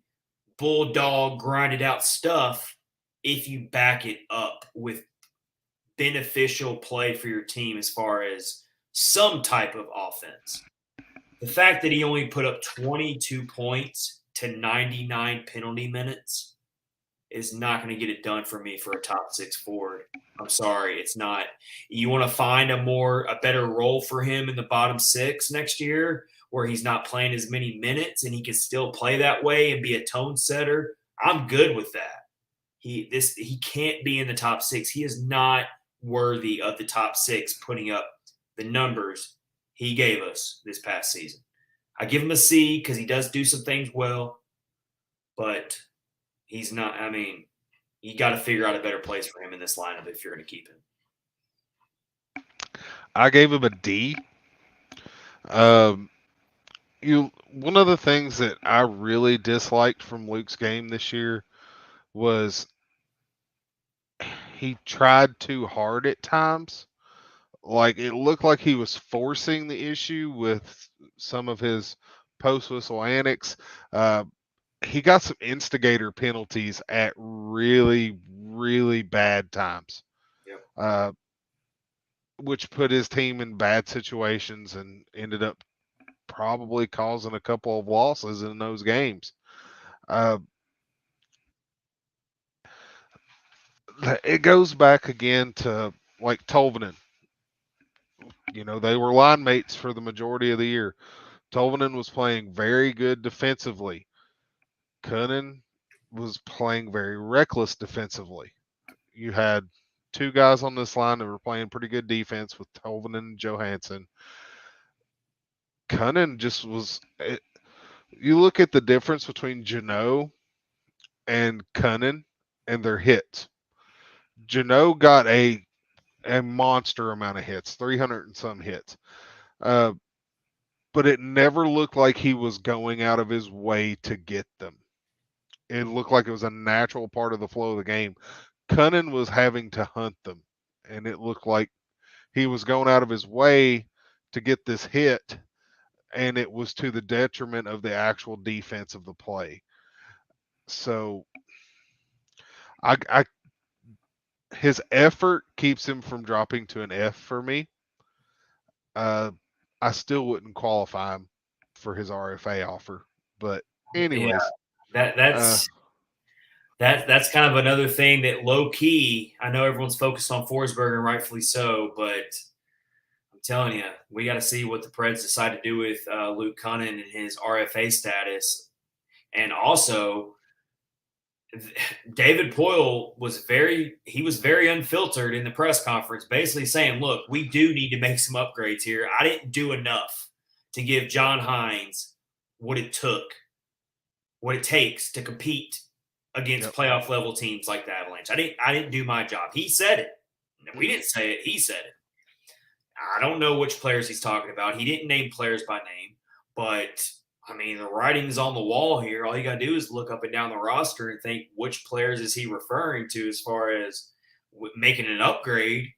bulldog, grinded out stuff if you back it up with beneficial play for your team as far as some type of offense. The fact that he only put up 22 points to 99 penalty minutes is not going to get it done for me for a top six forward. I'm sorry, it's not. You want to find a better role for him in the bottom six next year where he's not playing as many minutes and he can still play that way and be a tone setter. I'm good with that. He can't be in the top six. He is not worthy of the top six putting up the numbers he gave us this past season. I give him a C because he does do some things well, but he's not. I mean, you got to figure out a better place for him in this lineup if you're going to keep him. I gave him a D. One of the things that I really disliked from Luke's game this year was he tried too hard at times. Like it looked like he was forcing the issue with some of his post whistle antics. He got some instigator penalties at really, really bad times, Yep. which put his team in bad situations and ended up probably causing a couple of losses in those games. It goes back again to like Tolvanen. They were line mates for the majority of the year. Tolvanen was playing very good defensively. Cunnin was playing very reckless defensively. You had two guys on this line that were playing pretty good defense with Tolvanen and Johansson. Cunnin just was. You look at the difference between Jeannot and Cunnin and their hits. Jeannot got a monster amount of hits, 300 and some hits. But it never looked like he was going out of his way to get them. It looked like it was a natural part of the flow of the game. Cunnin was having to hunt them, and it looked like he was going out of his way to get this hit, and it was to the detriment of the actual defense of the play. So his effort keeps him from dropping to an F for me. I still wouldn't qualify him for his RFA offer, but anyways, that's kind of another thing that low key. I know everyone's focused on Forsberg and rightfully so, but I'm telling you, we got to see what the Preds decide to do with Luke Cunnin and his RFA status, and also David Poile was very unfiltered in the press conference, basically saying, look, we do need to make some upgrades here. I didn't do enough to give John Hines what it takes to compete against playoff level teams like the Avalanche. I didn't do my job. He said it. We didn't say it. He said it. I don't know which players he's talking about. He didn't name players by name, but I mean, the writing's on the wall here. All you got to do is look up and down the roster and think which players is he referring to as far as making an upgrade.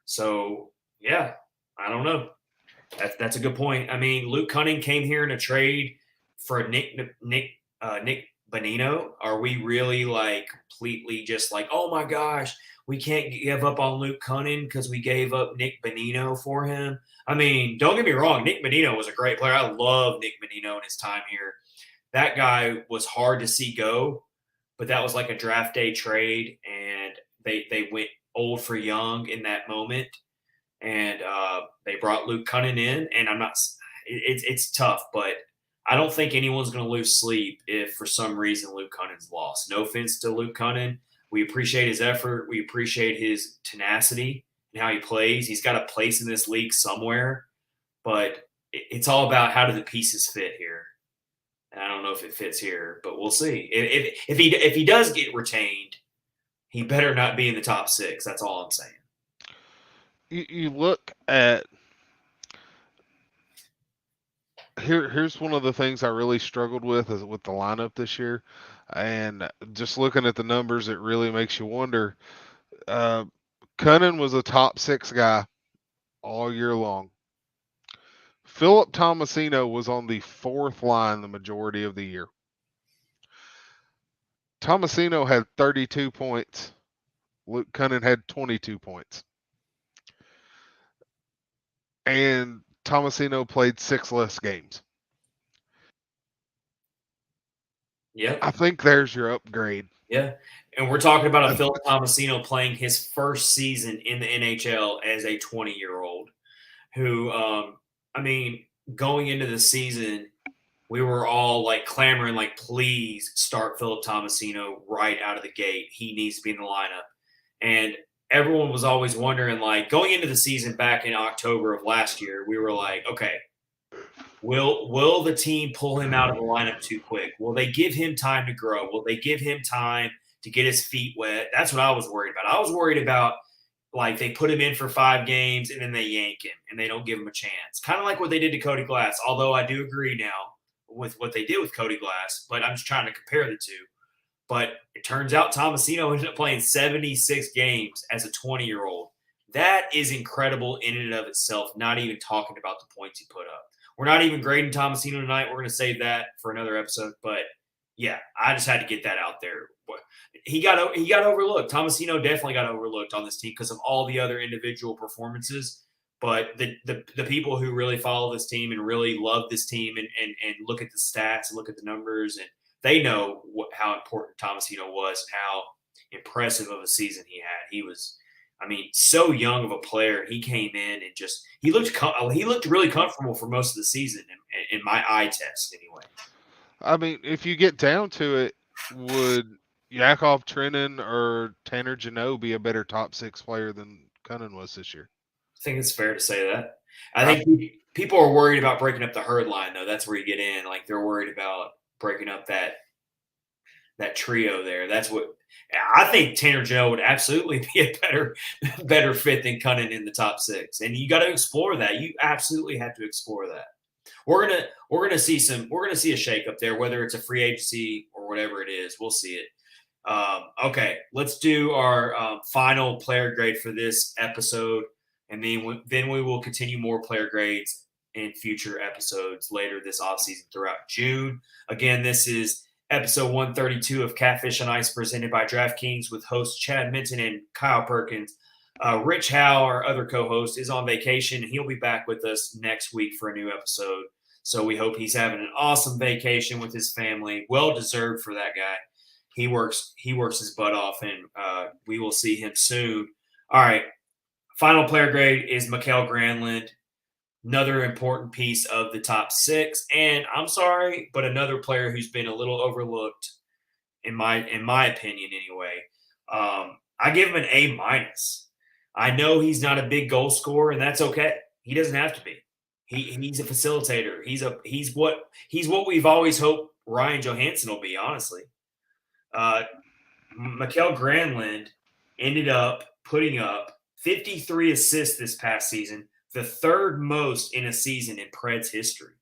So, yeah, I don't know. That's a good point. I mean, Luke Cunning came here in a trade for Nick Bonino. Are we really completely just oh my gosh, we can't give up on Luke Cunning because we gave up Nick Bonino for him? I mean, don't get me wrong. Nick Bonino was a great player. I love Nick Bonino in his time here. That guy was hard to see go, but that was like a draft day trade, and they went old for young in that moment, and they brought Luke Cunning in. And I'm not. It's tough, but I don't think anyone's going to lose sleep if for some reason Luke Cunning's lost. No offense to Luke Cunning. We appreciate his effort. We appreciate his tenacity and how he plays. He's got a place in this league somewhere, but it's all about how do the pieces fit here. And I don't know if it fits here, but we'll see. If he does get retained, he better not be in the top 6. That's all I'm saying. You look at here's one of the things I really struggled with is with the lineup this year, and just looking at the numbers, it really makes you wonder. Cunning was a top 6 guy all year long. Philip Tomasino was on the 4th line the majority of the year. Tomasino had 32 points. Luke Cunning had 22 points. And Tomasino played 6 less games. Yeah. I think there's your upgrade. Yeah. And we're talking about a Phil Tomasino playing his first season in the NHL as a 20-year-old who, I mean, going into the season, we were all like clamoring, like, please start Philip Tomasino right out of the gate. He needs to be in the lineup. And everyone was always wondering, like, going into the season back in October of last year, we were like, okay, will the team pull him out of the lineup too quick? Will they give him time to grow? Will they give him time to get his feet wet? That's what I was worried about. I was worried about, like, they put him in for 5 games and then they yank him and they don't give him a chance. Kind of like what they did to Cody Glass, although I do agree now with what they did with Cody Glass, but I'm just trying to compare the two. But it turns out Tomasino ended up playing 76 games as a 20-year-old. That is incredible in and of itself, not even talking about the points he put up. We're not even grading Tomasino tonight. We're going to save that for another episode. But, yeah, I just had to get that out there. He got overlooked. Tomasino definitely got overlooked on this team because of all the other individual performances. But the people who really follow this team and really love this team and look at the stats and look at the numbers, and they know how important Tomasino was and how impressive of a season he had. He was, I mean, so young of a player. He came in and just he looked really comfortable for most of the season in my eye test anyway. I mean, if you get down to it, would Yakov Trenin or Tanner Jeannot be a better top 6 player than Cunning was this year? I think it's fair to say that. I think people are worried about breaking up the herd line, though. That's where you get in. Like, they're worried about breaking up that trio there. That's what I think. Tanner Jeannot would absolutely be a better fit than Cunning in the top 6, and you got to explore that. You absolutely have to explore that. We're gonna see a shakeup there, whether it's a free agency or whatever it is. We'll see it. Okay, let's do our final player grade for this episode, and then we will continue more player grades in future episodes later this offseason throughout June. Again, this is episode 132 of Catfish on Ice presented by DraftKings with hosts Chad Minton and Kyle Perkins. Rich Howe, our other co-host, is on vacation. He'll be back with us next week for a new episode. So we hope he's having an awesome vacation with his family. Well deserved for that guy. He works his butt off, and we will see him soon. All right. Final player grade is Mikael Granlund. Another important piece of the top 6. And I'm sorry, but another player who's been a little overlooked in my opinion anyway. I give him an A-. I know he's not a big goal scorer, and that's okay. He doesn't have to be. He's a facilitator. He's what we've always hoped Ryan Johansson will be, honestly. Mikael Granlund ended up putting up 53 assists this past season, the 3rd most in a season in Preds history.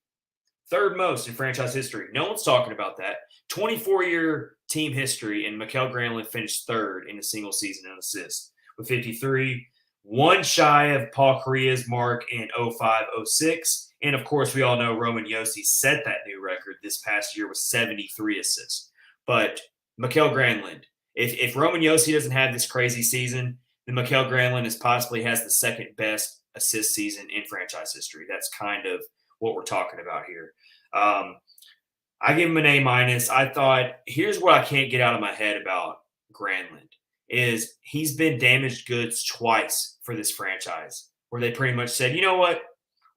3rd most in franchise history. No one's talking about that. 24-year team history, and Mikael Granlund finished 3rd in a single season in assists with 53. One shy of Paul Kariya's mark in 05-06. And, of course, we all know Roman Josi set that new record this past year with 73 assists. But Mikael Granlund, if Roman Josi doesn't have this crazy season, then Mikael Granlund possibly has the 2nd best assist season in franchise history. That's kind of what we're talking about here. I give him an A-. I thought, here's what I can't get out of my head about Granlund. Is he's been damaged goods twice for this franchise where they pretty much said, you know what,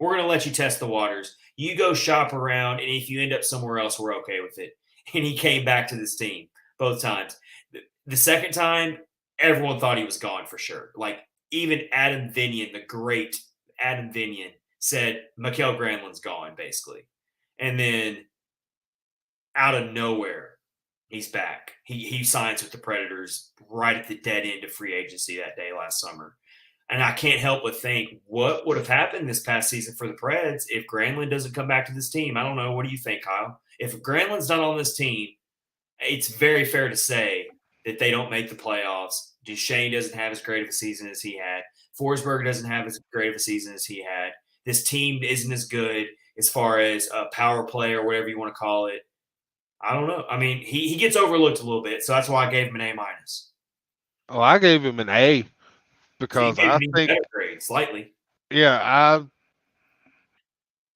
we're going to let you test the waters. you go shop around, and if you end up somewhere else, we're okay with it. And he came back to this team both times. The second time, everyone thought he was gone for sure. Like even Adam Vinian, the great Adam Vinian, said Mikael Granlund's gone, basically. And then out of nowhere, he's back. He signs with the Predators right at the dead end of free agency that day last summer. And I can't help but think what would have happened this past season for the Preds if Granlund doesn't come back to this team. I don't know. What do you think, Kyle? If Granlund's not on this team, it's very fair to say that they don't make the playoffs. Duchesne doesn't have as great of a season as he had. Forsberg doesn't have as great of a season as he had. This team isn't as good as far as a power play or whatever you want to call it. I don't know. I mean, he gets overlooked a little bit, so that's why I gave him an A minus. Oh, I gave him an A So you because gave I him a think, better grade, slightly. yeah,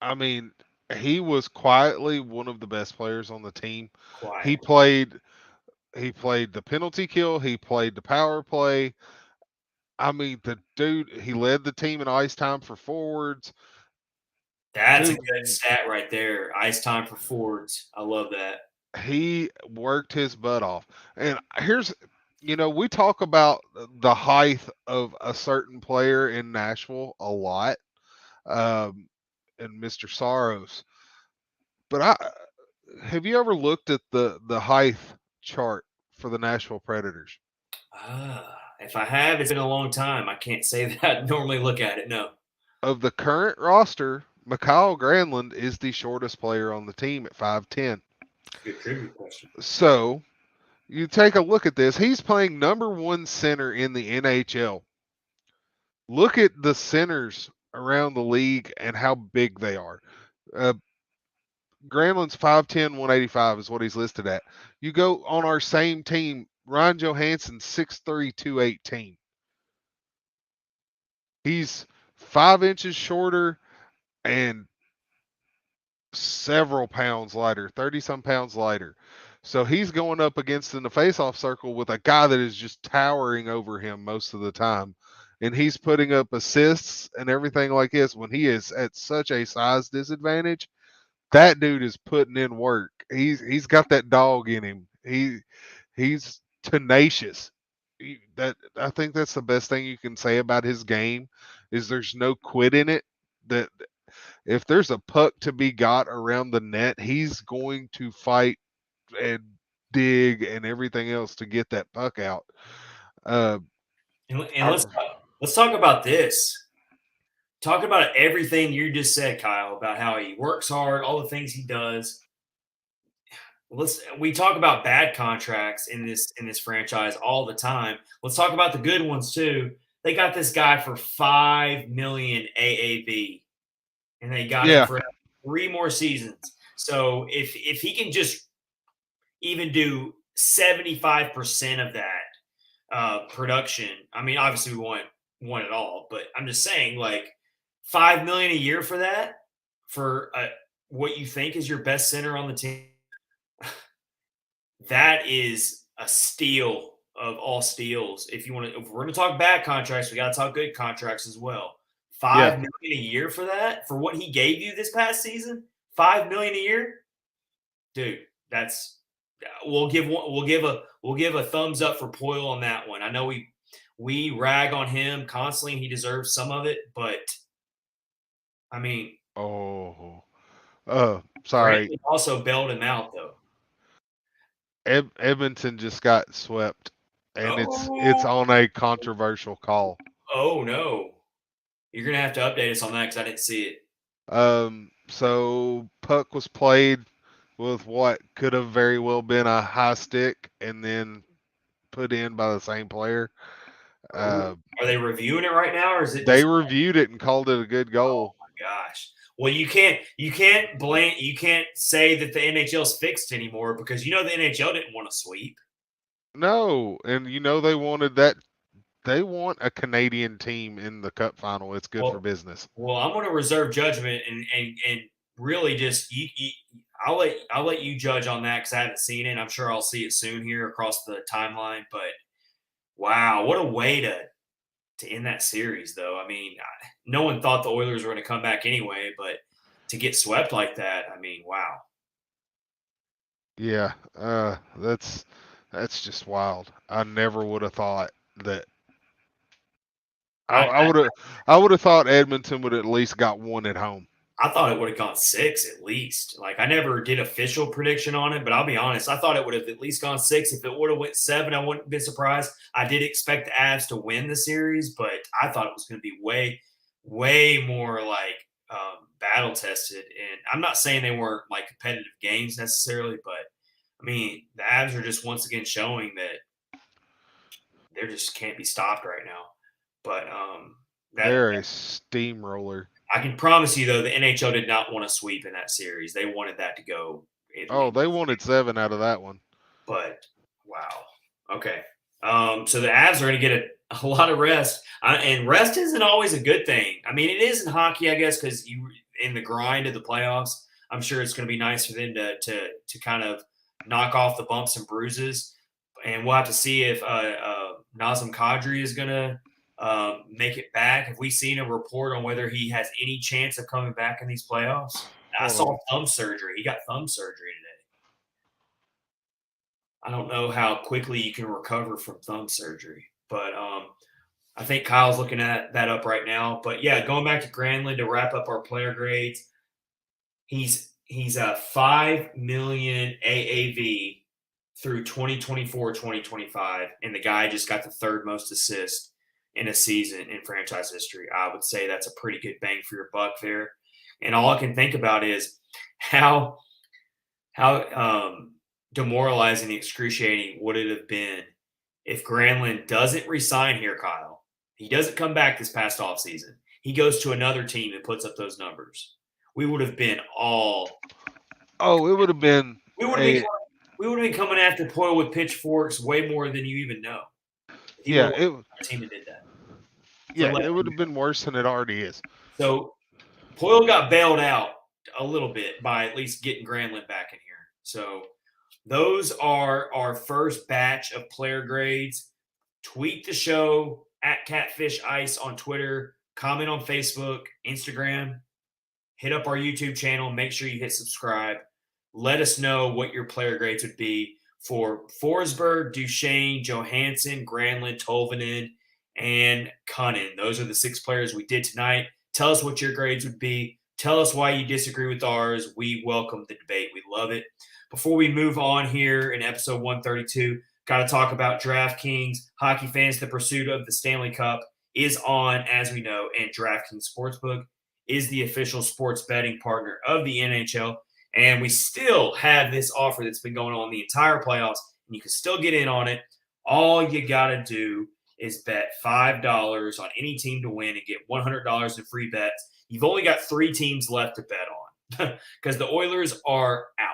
I mean, he was quietly one of the best players on the team. He Quiet. played he played the penalty kill, he played the power play. I mean, the dude, he led the team in ice time for forwards. That's a Dude, good stat right there. Ice time for forwards. I love that. he worked his butt off. And here's, we talk about the height of a certain player in Nashville a lot, and Mr. Soros. But have you ever looked at the height chart for the Nashville Predators? If I have, it's been a long time. I can't say that I normally look at it. No. Of the current roster, Mikael Granlund is the shortest player on the team at 5'10". Good trivia question. So you take a look at this. He's playing number one center in the NHL. Look at the centers around the league and how big they are. Uh, Granlund's 5'10", 185 is what he's listed at. You go on our same team, Ryan Johansson, 6'3", 218. He's 5 inches shorter and several pounds lighter, 30-some pounds lighter. So he's going up against in the faceoff circle with a guy that is just towering over him most of the time. And he's putting up assists and everything like this when he is at such a size disadvantage. That dude is putting in work. He's got that dog in him. He's tenacious. I think that's the best thing you can say about his game is there's no quit in it. That if there's a puck to be got around the net, he's going to fight and dig and everything else to get that puck out. Uh, And I, let's talk about this. Talk about everything you just said, Kyle, about how he works hard, all the things he does. We talk about bad contracts in this franchise all the time. Let's talk about the good ones too. They got this guy for $5 million AAV, and they got him yeah. for 3 more seasons. So if he can just even do 75% of that production, I mean, obviously we want it all, but I'm just saying, like $5 million a year for that, for what you think is your best center on the team. That is a steal of all steals. If we're going to talk bad contracts, we got to talk good contracts as well. Yeah. $5 million a year for that, for what he gave you this past season. $5 million a year, dude. That's we'll give a thumbs up for Poyle on that one. I know we rag on him constantly. He deserves some of it, but I mean, Oh. Sorry. Grantley also bailed him out though. Edmonton just got swept, and it's Oh, on a controversial call. oh no. You're gonna have to update us on that because I didn't see it. So puck was played with what could have very well been a high stick, and then put in by the same player. Oh, are they reviewing it right now, or is it They just? reviewed it and called it a good Oh goal. my gosh! Well, you can't say that the NHL's fixed anymore because the NHL didn't want to sweep. No, and they wanted that. They want a Canadian team in the Cup final. It's good for Well, business. well, I'm going to reserve judgment and really just I'll let you judge on that because I haven't seen it. I'm sure I'll see it soon here across the timeline. But wow, what a way to end that series, though. I mean, no one thought the Oilers were going to come back anyway, but to get swept like that, I mean, wow. Yeah, that's just wild. I never would have thought that. I would have thought Edmonton would at least got one at home. I thought it would have gone 6 at least. Like, I never did official prediction on it, but I'll be honest, I thought it would have at least gone 6. If it would have went 7, I wouldn't have been surprised. I did expect the Avs to win the series, but I thought it was going to be way more like battle tested. And I'm not saying they weren't like competitive games necessarily, but I mean, the Avs are just once again showing that they just can't be stopped right now. But They're a steamroller. I can promise you, though, the NHL did not want to sweep in that series. They wanted that to go. Oh, they wanted 7 out of that one. But, wow. Okay. So the Avs are going to get a lot of rest. And rest isn't always a good thing. I mean, it is in hockey, I guess, because you in the grind of the playoffs, I'm sure it's going to be nice for them to kind of knock off the bumps and bruises. And we'll have to see if Nazem Kadri is going to make it back. Have we seen a report on whether he has any chance of coming back in these playoffs? I saw thumb surgery. He got thumb surgery today. I don't know how quickly you can recover from thumb surgery, but I think Kyle's looking at that up right now. But yeah, going back to Granlund to wrap up our player grades, he's a $5 million AAV through 2024-2025, and the guy just got the third most assists in a season in franchise history. I would say that's a pretty good bang for your buck there. And all I can think about is how demoralizing and excruciating would it have been if Granlund doesn't resign here, Kyle. He doesn't come back this past offseason. He goes to another team and puts up those numbers. We would have been all. Oh, it would have been. We would have been coming after Poyle with pitchforks way more than you even know. Yeah, team that did that. Yeah, it would have been worse than it already is. So Poyle got bailed out a little bit by at least getting Granlund back in here. So those are our first batch of player grades. Tweet the show at Catfish Ice on Twitter. Comment on Facebook, Instagram. Hit up our YouTube channel. Make sure you hit subscribe. Let us know what your player grades would be for Forsberg, Duchesne, Johansson, Granlund, Tolvanen, and Cunnin. Those are the 6 players we did tonight. Tell us what your grades would be. Tell us why you disagree with ours. We welcome the debate. We love it. Before we move on here in episode 132, got to talk about DraftKings. Hockey fans, the pursuit of the Stanley Cup is on, as we know, and DraftKings Sportsbook is the official sports betting partner of the NHL. And we still have this offer that's been going on the entire playoffs, and you can still get in on it. All you got to do is bet $5 on any team to win and get $100 in free bets. You've only got 3 teams left to bet on because the Oilers are out.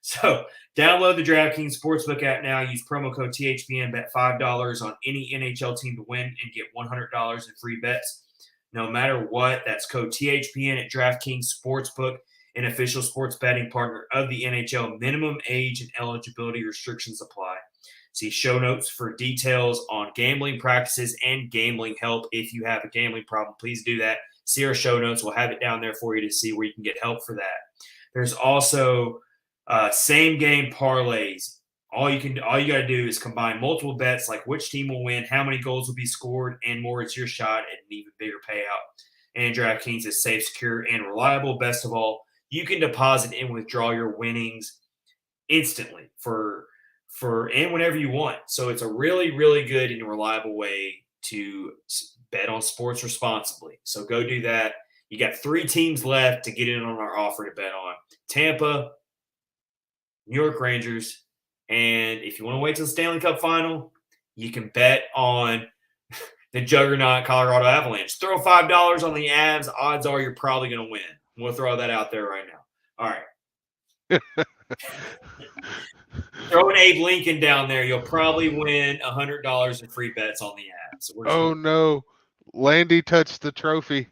So download the DraftKings Sportsbook app now. Use promo code THPN. Bet $5 on any NHL team to win and get $100 in free bets. No matter what, that's code THPN at DraftKings Sportsbook, an official sports betting partner of the NHL. Minimum age and eligibility restrictions apply. See show notes for details on gambling practices and gambling help. If you have a gambling problem, please do that. See our show notes. We'll have it down there for you to see where you can get help for that. There's also same game parlays. All you got to do is combine multiple bets like which team will win, how many goals will be scored, and more. It's your shot at an even bigger payout. And DraftKings is safe, secure, and reliable. Best of all, you can deposit and withdraw your winnings instantly for and whenever you want. So it's a really, really good and reliable way to bet on sports responsibly. So go do that. You got 3 teams left to get in on our offer to bet on: Tampa, New York Rangers, and if you want to wait till the Stanley Cup final, you can bet on the juggernaut Colorado Avalanche. Throw $5 on the Avs. Odds are you're probably going to win. We'll throw that out there right now. All right. Throw an Abe Lincoln down there. You'll probably win $100 in free bets on the Avs. So no. Landy touched the trophy.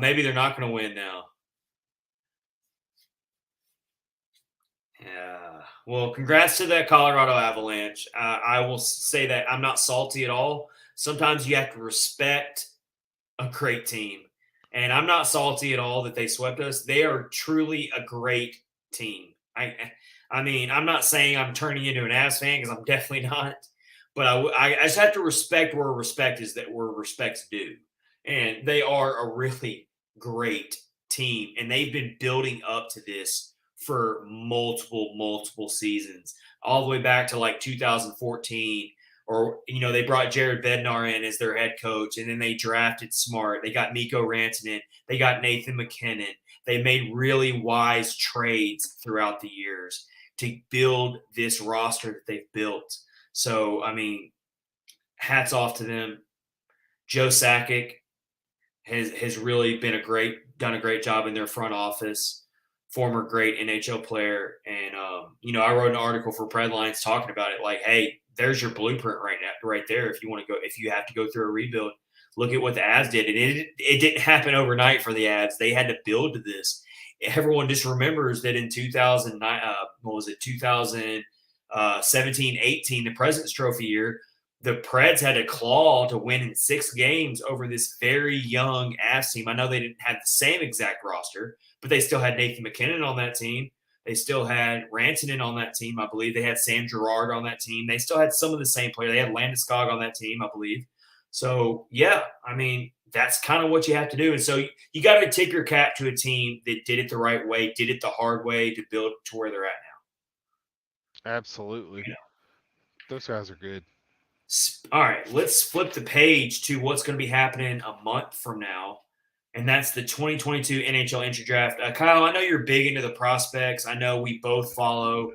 Maybe they're not going to win now. Yeah. Well, congrats to that Colorado Avalanche. I will say that I'm not salty at all. Sometimes you have to respect a great team. And I'm not salty at all that they swept us. They are truly a great team. I mean, I'm not saying I'm turning into an Avs fan because I'm definitely not. But I just have to respect where respect is that where respect's due. And they are a really great team. And they've been building up to this for multiple seasons, all the way back to like 2014 or they brought Jared Bednar in as their head coach, and then they drafted smart. They got Mikko Rantanen, they got Nathan McKinnon. They made really wise trades throughout the years to build this roster that they've built. So, I mean, hats off to them. Joe Sakic has really done a great job in their front office. Former great NHL player, and I wrote an article for Predlines talking about it. Like, hey, there's your blueprint right there. If you have to go through a rebuild, look at what the Avs did. And it didn't happen overnight for the Avs. They had to build to this. Everyone just remembers that in 2009, 2017, 18, the President's Trophy year, the Preds had to claw to win in 6 games over this very young Avs team. I know they didn't have the same exact roster, but they still had Nathan McKinnon on that team. They still had Rantanen on that team, I believe. They had Sam Girard on that team. They still had some of the same players. They had Landeskog on that team, I believe. So, yeah, I mean, that's kind of what you have to do. And so you got to tip your cap to a team that did it the right way, did it the hard way to build to where they're at now. Absolutely. Yeah. Those guys are good. All right, let's flip the page to what's going to be happening a month from now, and that's the 2022 NHL Entry Draft. Kyle, I know you're big into the prospects. I know we both follow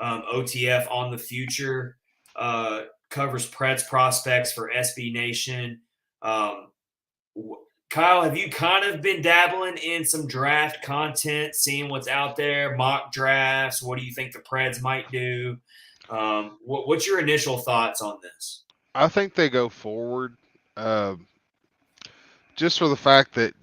OTF on the Future, covers Preds prospects for SB Nation. Kyle, have you kind of been dabbling in some draft content, seeing what's out there, mock drafts? What do you think the Preds might do? What's your initial thoughts on this? I think they go forward, just for the fact that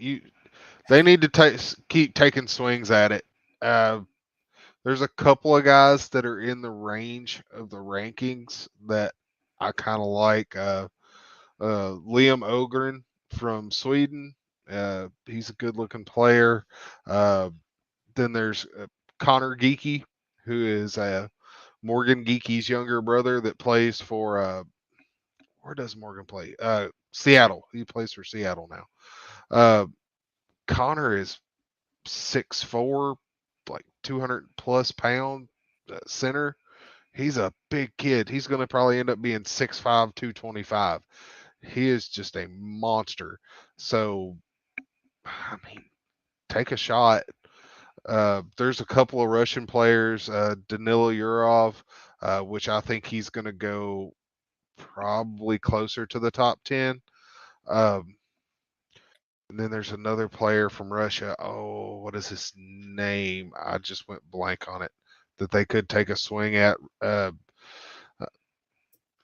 they need to keep taking swings at it. There's a couple of guys that are in the range of the rankings that I kind of like. Liam Ogren from Sweden. He's a good-looking player. Then there's Connor Geeky, who is Morgan Geeky's younger brother that plays for where does Morgan play? Seattle. He plays for Seattle now. Connor is 6'4", like 200 plus pound center. He's a big kid. He's going to probably end up being 6'5", 225. He is just a monster. So, I mean, take a shot. There's a couple of Russian players, Danilo Yurov, which I think he's going to go probably closer to the top 10. And then there's another player from Russia. Oh, what is his name? I just went blank on it. That they could take a swing at.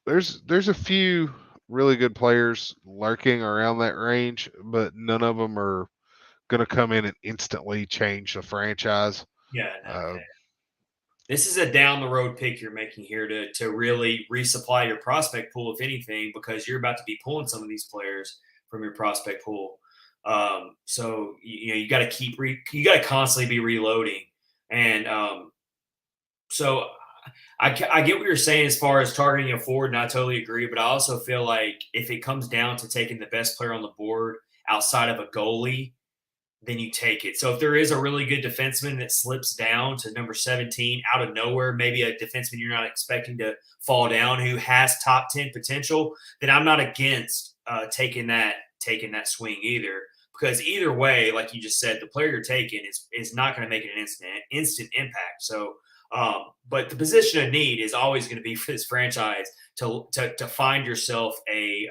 There's a few really good players lurking around that range, but none of them are going to come in and instantly change the franchise. Yeah, no, this is a down the road pick you're making here to really resupply your prospect pool, if anything, because you're about to be pulling some of these players from your prospect pool. So you got to you got to constantly be reloading, and so I get what you're saying as far as targeting a forward, and I totally agree. But I also feel like if it comes down to taking the best player on the board outside of a goalie, then you take it. So if there is a really good defenseman that slips down to number 17 out of nowhere, maybe a defenseman you're not expecting to fall down who has top 10 potential, then I'm not against taking that swing either. Because either way, like you just said, the player you're taking is not going to make an instant impact. So, but the position of need is always going to be for this franchise to find yourself an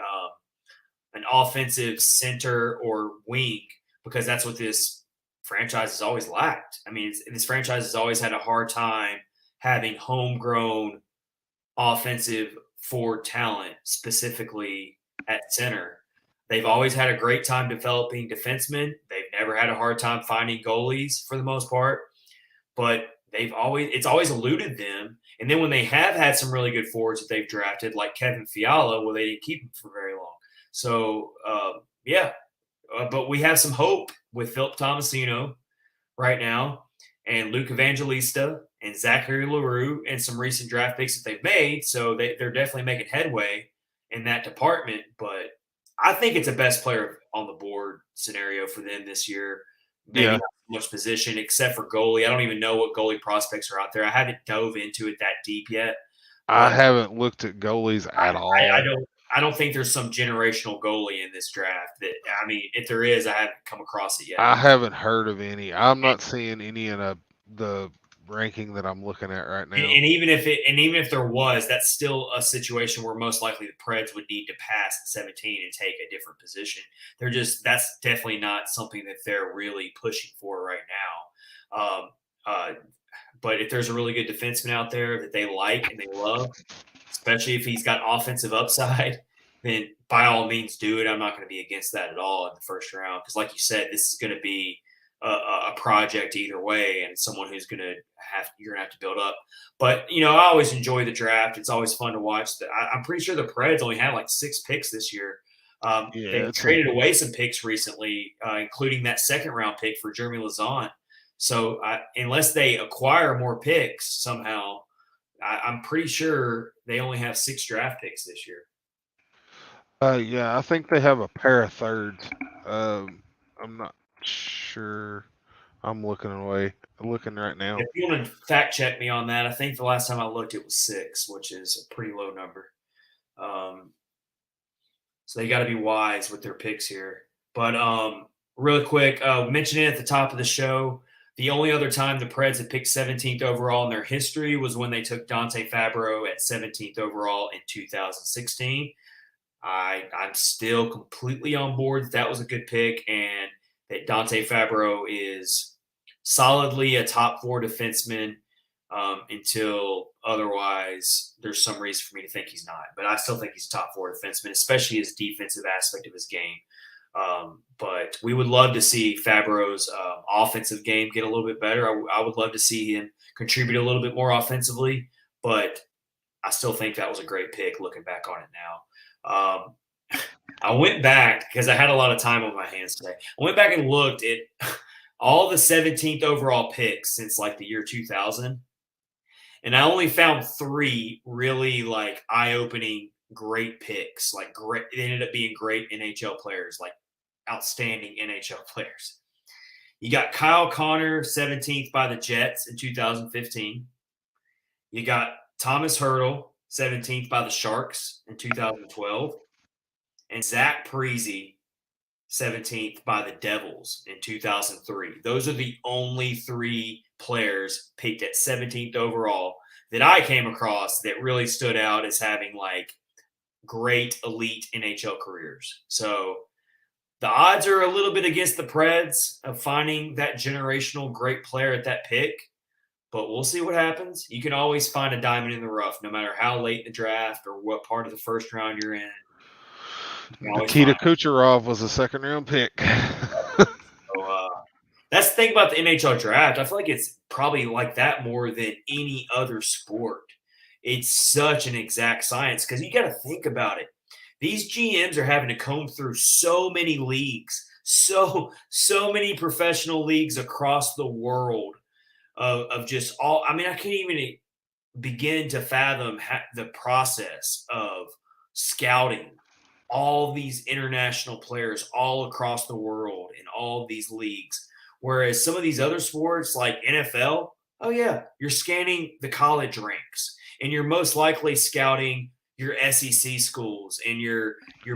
offensive center or wing, because that's what this franchise has always lacked. I mean, this franchise has always had a hard time having homegrown offensive forward talent, specifically at center. They've always had a great time developing defensemen. They've never had a hard time finding goalies for the most part, but it's always eluded them. And then when they have had some really good forwards that they've drafted, like Kevin Fiala, well, they didn't keep him for very long. So, yeah, but we have some hope with Philip Tomasino right now, and Luke Evangelista and Zachary LaRue and some recent draft picks that they've made. So they're definitely making headway in that department. But I think it's a best player on the board scenario for them this year. Maybe Yeah, not much position except for goalie. I don't even know what goalie prospects are out there. I haven't dove into it that deep yet, I but haven't looked at goalies at I all. don't. I don't think there's some generational goalie in this draft. That I mean, if there is, I haven't come across it yet. I haven't heard of any. I'm not seeing any in the ranking that I'm looking at right now. And even if there was, that's still a situation where most likely the Preds would need to pass at 17 and take a different position. That's definitely not something that they're really pushing for right now. But if there's a really good defenseman out there that they like and they love, especially if he's got offensive upside, then by all means do it. I'm not going to be against that at all in the first round because, like you said, this is going to be a project either way, and someone who's going to you're going to have to build up. But I always enjoy the draft. It's always fun to watch. I'm pretty sure the Preds only had like 6 picks this year. Yeah, They've traded away some picks recently, including that second round pick for Jeremy Lazon. So unless they acquire more picks somehow, I'm pretty sure they only have 6 draft picks this year. yeah, I think they have a pair of thirds. I'm not sure. I'm looking right now. If you want to fact check me on that, I think the last time I looked, it was 6, which is a pretty low number. Um, so they got to be wise with their picks here. But really quick, mentioning at the top of the show, the only other time the Preds had picked 17th overall in their history was when they took Dante Fabro at 17th overall in 2016. I'm still completely on board that was a good pick and that Dante Fabro is solidly a top 4 defenseman until otherwise there's some reason for me to think he's not. But I still think he's a top 4 defenseman, especially his defensive aspect of his game. But we would love to see Fabro's offensive game get a little bit better. I would love to see him contribute a little bit more offensively, but I still think that was a great pick looking back on it now. I went back because I had a lot of time on my hands today. I went back and looked at all the 17th overall picks since like the year 2000. And I only found 3 really like eye-opening great picks. Like great, they ended up being great NHL players, like outstanding NHL players. You got Kyle Connor, 17th by the Jets in 2015. You got Thomas Hurdle, 17th by the Sharks in 2012. And Zach Parise, 17th by the Devils in 2003. Those are the only 3 players picked at 17th overall that I came across that really stood out as having like great elite NHL careers. So the odds are a little bit against the Preds of finding that generational great player at that pick, but we'll see what happens. You can always find a diamond in the rough, no matter how late in the draft or what part of the first round you're in. Nikita Kucherov was a second round pick. So, that's the thing about the NHL draft. I feel like it's probably like that more than any other sport. It's such an exact science because you got to think about it. These GMs are having to comb through so many leagues, so many professional leagues across the world of just all. I mean, I can't even begin to fathom the process of scouting all these international players all across the world in all these leagues. Whereas some of these other sports like NFL, oh yeah, you're scanning the college ranks and you're most likely scouting your SEC schools and your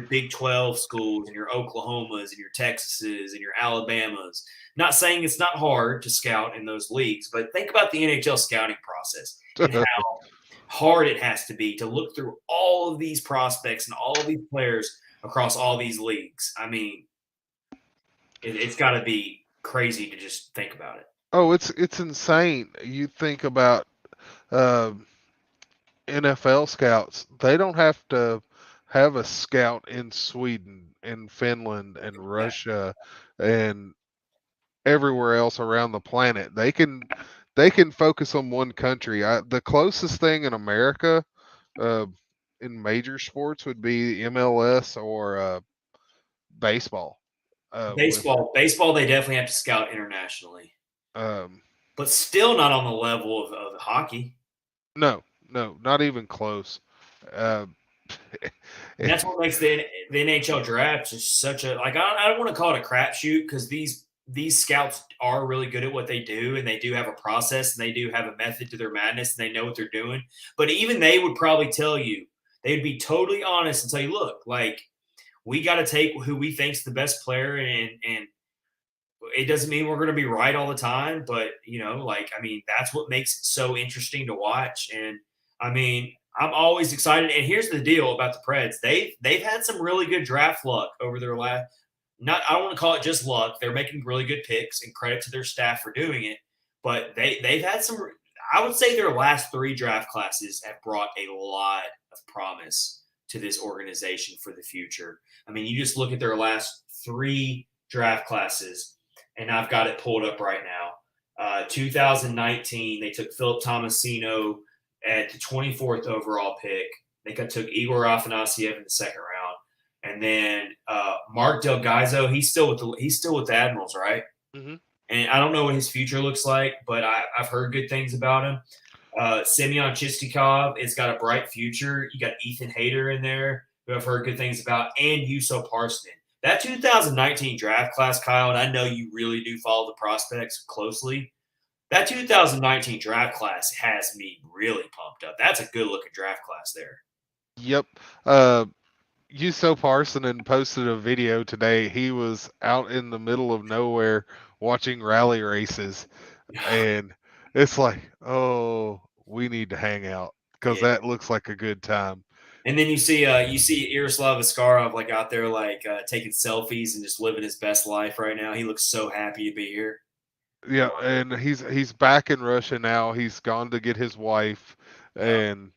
Big 12 schools and your Oklahomas and your Texases and your Alabamas. Not saying it's not hard to scout in those leagues, but think about the NHL scouting process and how hard it has to be to look through all of these prospects and all of these players across all these leagues. I mean, it's got to be crazy to just think about it. Oh, it's insane. You think about uh, NFL scouts; they don't have to have a scout in Sweden and Finland and Russia and everywhere else around the planet. They can focus on one country. The closest thing in America, in major sports, would be MLS or baseball. Baseball, they definitely have to scout internationally, Um, but still not on the level of hockey. no, no, not even close. Uh, And that's what makes the NHL draft just such a like. I don't want to call it a crapshoot because these scouts are really good at what they do, and they do have a process, and they do have a method to their madness, and they know what they're doing. But even they would probably tell you, they'd be totally honest and tell you, look, like we got to take who we think's the best player, and it doesn't mean we're going to be right all the time, but like I mean, that's what makes it so interesting to watch. And I mean, I'm always excited. And here's the deal about the Preds: they've had some really good draft luck over their last. Not I don't want to call it just luck. They're making really good picks, and credit to their staff for doing it. But they've had some. I would say their last three draft classes have brought a lot of promise to this organization for the future. I mean, you just look at their last three draft classes, and I've got it pulled up right now. 2019, they took Philip Tomasino at the 24th overall pick. They took Igor Afanasiev in the second round, and then Mark Del Gaizo. He's still with the Admirals, right? mm-hmm. And I don't know what his future looks like, but I've heard good things about him. Semyon Chistikov, it's got a bright future. You got Ethan Hayter in there, who I've heard good things about, and Juuso Parssinen. That 2019 draft class, Kyle, and I know you really do follow the prospects closely. That 2019 draft class has me really pumped up. That's a good-looking draft class there. Yep. Juuso Parssinen posted a video today. He was out in the middle of nowhere watching rally races, and it's like, oh, we need to hang out because that looks like a good time. And then you see Yaroslav Askarov like out there like taking selfies and just living his best life right now. He looks so happy to be here. Yeah, and he's back in Russia now. He's gone to get his wife, and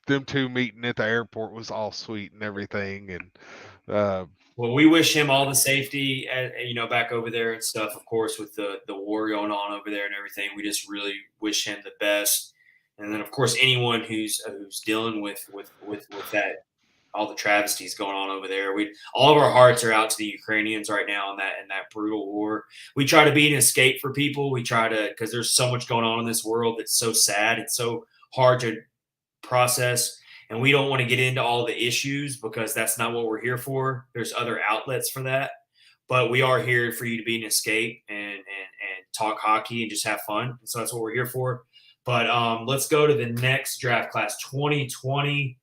them two meeting at the airport was all sweet and everything. And well, we wish him all the safety, back over there and stuff. Of course, with the war going on over there and everything, we just really wish him the best. And then, of course, anyone who's dealing with that, all the travesties going on over there. All of our hearts are out to the Ukrainians right now in that brutal war. We try to be an escape for people. We try to, because there's so much going on in this world that's so sad. It's so hard to process, and we don't want to get into all the issues because that's not what we're here for. There's other outlets for that, but we are here for you to be an escape and talk hockey and just have fun. And so that's what we're here for. But let's go to the next draft class, 2020.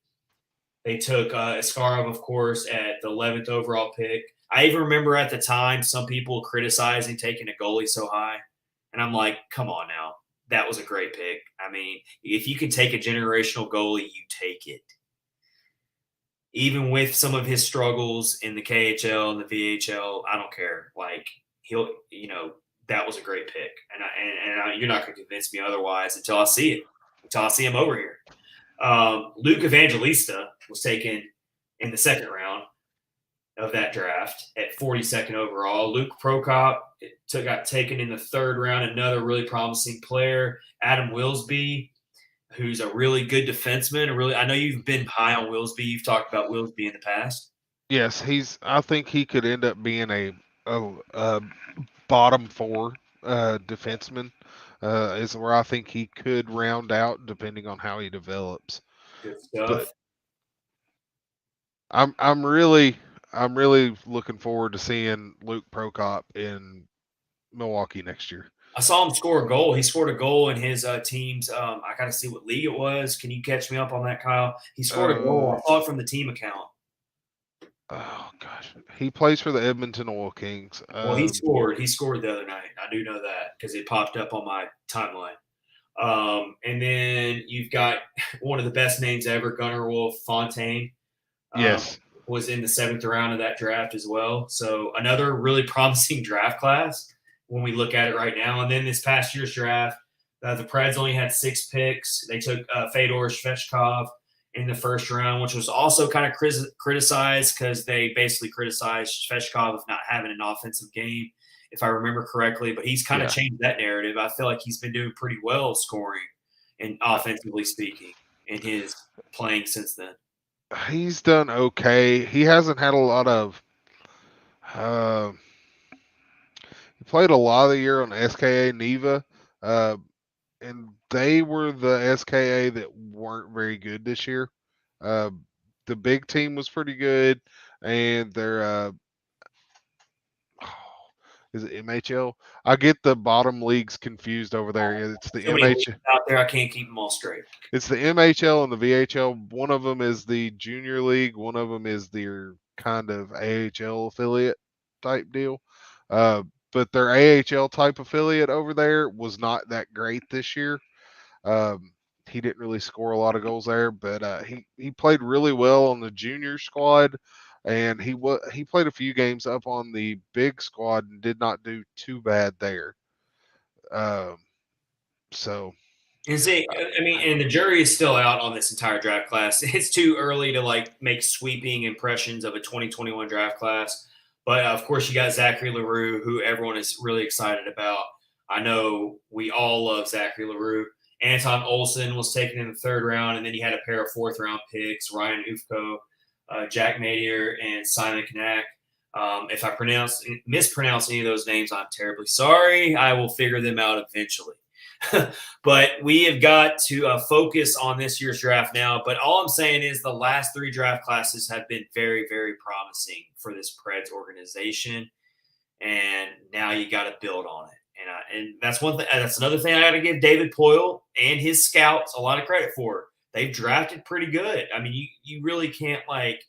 They took Askarov, of course, at the 11th overall pick. I even remember at the time some people criticizing taking a goalie so high. And I'm like, come on now. That was a great pick. I mean, if you can take a generational goalie, you take it. Even with some of his struggles in the KHL and the VHL, I don't care. Like, that was a great pick. And you're not going to convince me otherwise until I see it, until I see him over here. Luke Evangelista was taken in the second round of that draft at 42nd overall. Luke Prokop got taken in the third round, another really promising player. Adam Wilsby, who's a really good defenseman. I know you've been high on Wilsby. You've talked about Wilsby in the past. Yes, I think he could end up being a bottom four defenseman. Is where I think he could round out depending on how he develops. Good stuff. But I'm really looking forward to seeing Luke Prokop in Milwaukee next year. I saw him score a goal. He scored a goal in his team's. I got to see what league it was. Can you catch me up on that, Kyle? He scored a goal. I saw it from the team account. Oh gosh, he plays for the Edmonton Oil Kings. Well, he scored. He scored the other night. I do know that because it popped up on my timeline. And then you've got one of the best names ever, Gunnar Wolf Fontaine. Yes, was in the 7th round of that draft as well. So another really promising draft class when we look at it right now. And then this past year's draft, the Preds only had 6 picks. They took Fedor Svechkov in the first round, which was also kind of criticized because they basically criticized Svechkov of not having an offensive game, if I remember correctly. But he's kind of changed that narrative. I feel like he's been doing pretty well scoring and offensively speaking in his playing since then. He's done okay. He hasn't had a lot of Uh, he played a lot of the year on SKA Neva, uh, and they were the SKA that weren't very good this year. Uh, the big team was pretty good, and their is it MHL? I get the bottom leagues confused over there. It's the So many leagues MH. out there, I can't keep them all straight. It's the MHL and the VHL. One of them is the junior league. One of them is their kind of AHL affiliate type deal. Uh, but their AHL type affiliate over there was not that great this year. Um, he didn't really score a lot of goals there, but he played really well on the junior squad, and he played a few games up on the big squad and did not do too bad there. Um, so Is it? I mean, and the jury is still out on this entire draft class. It's too early to like make sweeping impressions of a 2021 draft class. But of course, you got Zachary LaRue, who everyone is really excited about. I know we all love Zachary LaRue. Anton Olson was taken in the third round, and then you had a pair of fourth round picks: Ryan Ufko, Jack Madier, and Simon Kanak. If I mispronounce any of those names, I'm terribly sorry. I will figure them out eventually. But we have got to focus on this year's draft now. But all I'm saying is the last three draft classes have been very, very promising for this Preds organization, and now you got to build on it. And that's one thing. That's another thing I got to give David Poyle and his scouts a lot of credit for. They've drafted pretty good. I mean, you really can't like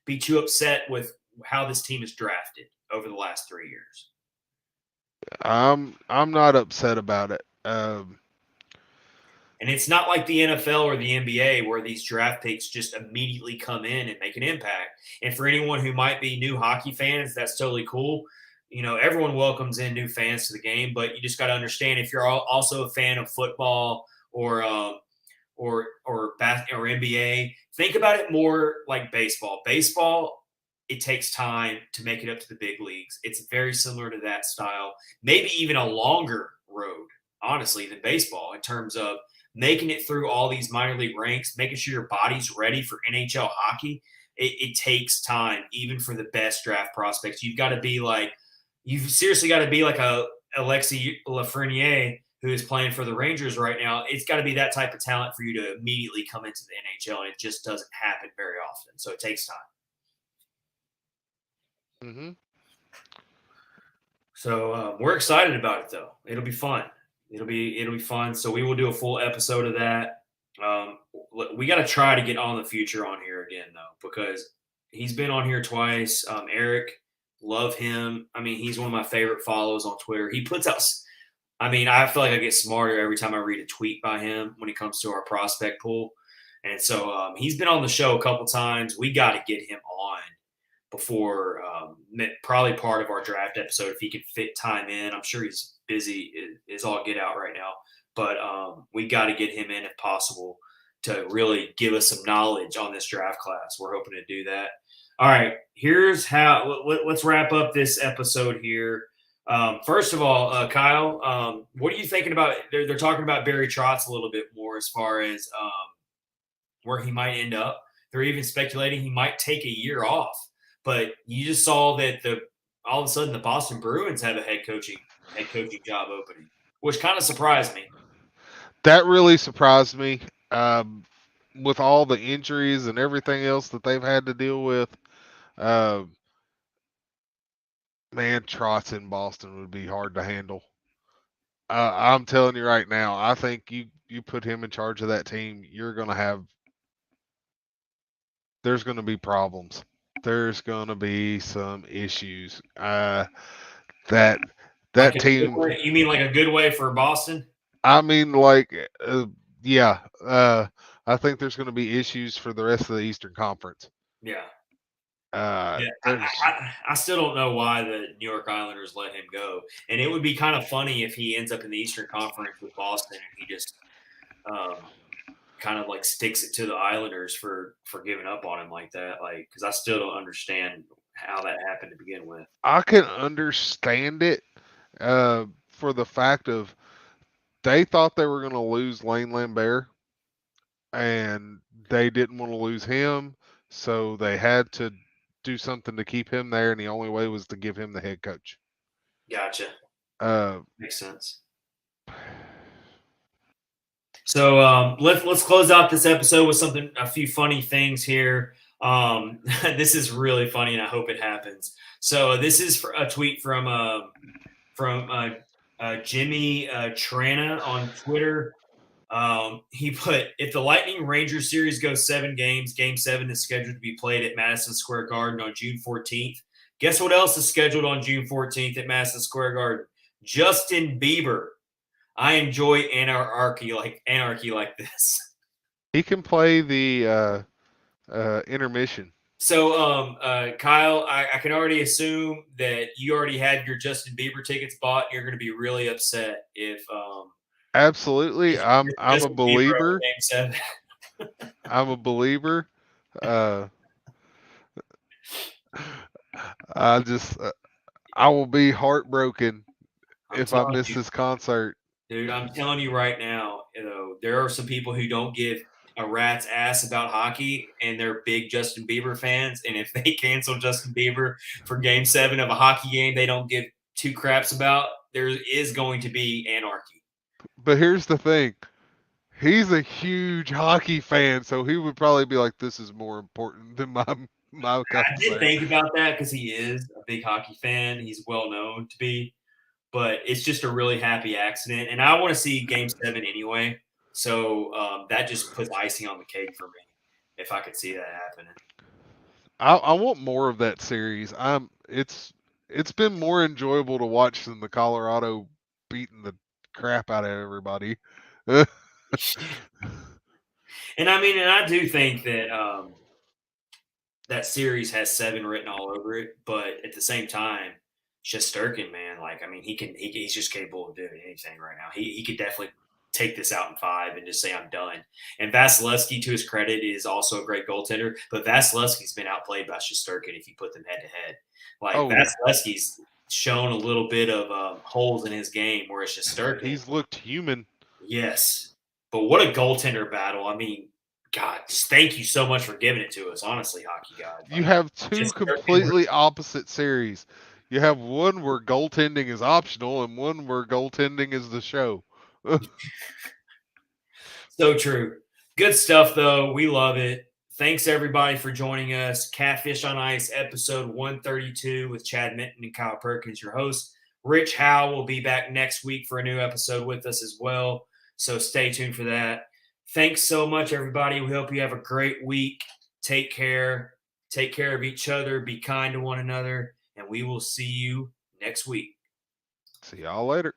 be too upset with how this team is drafted over the last 3 years. I'm not upset about it. And it's not like the NFL or the NBA where these draft picks just immediately come in and make an impact. And for anyone who might be new hockey fans, that's totally cool. You know, everyone welcomes in new fans to the game, but you just got to understand if you're also a fan of football or NBA, think about it more like baseball. Baseball, it takes time to make it up to the big leagues. It's very similar to that style, maybe even a longer road, honestly, than baseball in terms of making it through all these minor league ranks, making sure your body's ready for NHL hockey. It takes time, even for the best draft prospects. You've seriously got to be like a Alexis Lafreniere who is playing for the Rangers right now. It's got to be that type of talent for you to immediately come into the NHL, and it just doesn't happen very often. So it takes time. Mm-hmm. So we're excited about it, though. It'll be fun. It'll be fun. So we will do a full episode of that. We got to try to get on the future on here again, though, because he's been on here twice. Eric, love him. I mean, he's one of my favorite follows on Twitter. He puts out. I mean, I feel like I get smarter every time I read a tweet by him when it comes to our prospect pool. And so he's been on the show a couple times. We got to get him on before probably part of our draft episode if he can fit time in. I'm sure he's busy is all get out right now, but we got to get him in if possible to really give us some knowledge on this draft class. We're hoping to do that. All right, here's how. Let's wrap up this episode here. First of all, Kyle, what are you thinking about? They're talking about Barry Trotz a little bit more as far as where he might end up. They're even speculating he might take a year off. But you just saw that all of a sudden the Boston Bruins have a head coaching job opening, which kind of surprised me. That really surprised me. With all the injuries and everything else that they've had to deal with, uh, man, Trotz in Boston would be hard to handle. I'm telling you right now, I think you put him in charge of that team, there's going to be problems. There's going to be some issues. That Like team. you mean like a good way for Boston? I mean, like, yeah. I think there's going to be issues for the rest of the Eastern Conference. Yeah. Yeah, There's. I still don't know why the New York Islanders let him go, and it would be kind of funny if he ends up in the Eastern Conference with Boston and he just kind of like sticks it to the Islanders for giving up on him like that. Like, because I still don't understand how that happened to begin with. I can understand it for the fact of they thought they were going to lose Lane Lambert, and they didn't want to lose him, so they had to do something to keep him there, and the only way was to give him the head coach. Gotcha. Uh, Makes sense. So let's close out this episode with a few funny things here. This is really funny, and I hope it happens. So this is a tweet from Jimmy Trana on Twitter. He put, if the Lightning Rangers series goes 7 games, Game 7 is scheduled to be played at Madison Square Garden on June 14th. Guess what else is scheduled on June 14th at Madison Square Garden? Justin Bieber. I enjoy anarchy like this. he can play the intermission. So, Kyle, I can already assume that you already had your Justin Bieber tickets bought. You're going to be really upset if Absolutely, I'm a Justin Bieber believer. Game 7. I'm a believer. I will be heartbroken if I miss this concert. Dude, I'm telling you right now, there are some people who don't give a rat's ass about hockey, and they're big Justin Bieber fans. And if they cancel Justin Bieber for Game 7 of a hockey game they don't give 2 craps about, there is going to be anarchy. But here's the thing. He's a huge hockey fan, so he would probably be like, "This is more important than my concert." I did think about that because he is a big hockey fan. He's well known to be, but it's just a really happy accident. And I want to see Game 7 anyway. So that just puts icing on the cake for me if I could see that happening. I want more of that series. It's been more enjoyable to watch than the Colorado beating the crap out of everybody. And I do think that that series has 7 written all over it, but at the same time, Shesterkin, man, he's just capable of doing anything right now. He could definitely take this out in 5 and just say I'm done. And Vasilevsky, to his credit, is also a great goaltender, but Vasilevsky's been outplayed by Shesterkin if you put them head to head. Vasilevsky's shown a little bit of holes in his game, whereas Shesterkin, he's looked human. Yes, but what a goaltender battle! God, just thank you so much for giving it to us. Honestly, hockey god. You have 2 completely opposite series. You have one where goaltending is optional and one where goaltending is the show. So true. Good stuff, though. We love it. Thanks, everybody, for joining us. Catfish on Ice, episode 132 with Chad Minton and Kyle Perkins, your host. Rich Howe will be back next week for a new episode with us as well. So stay tuned for that. Thanks so much, everybody. We hope you have a great week. Take care. Take care of each other. Be kind to one another. And we will see you next week. See y'all later.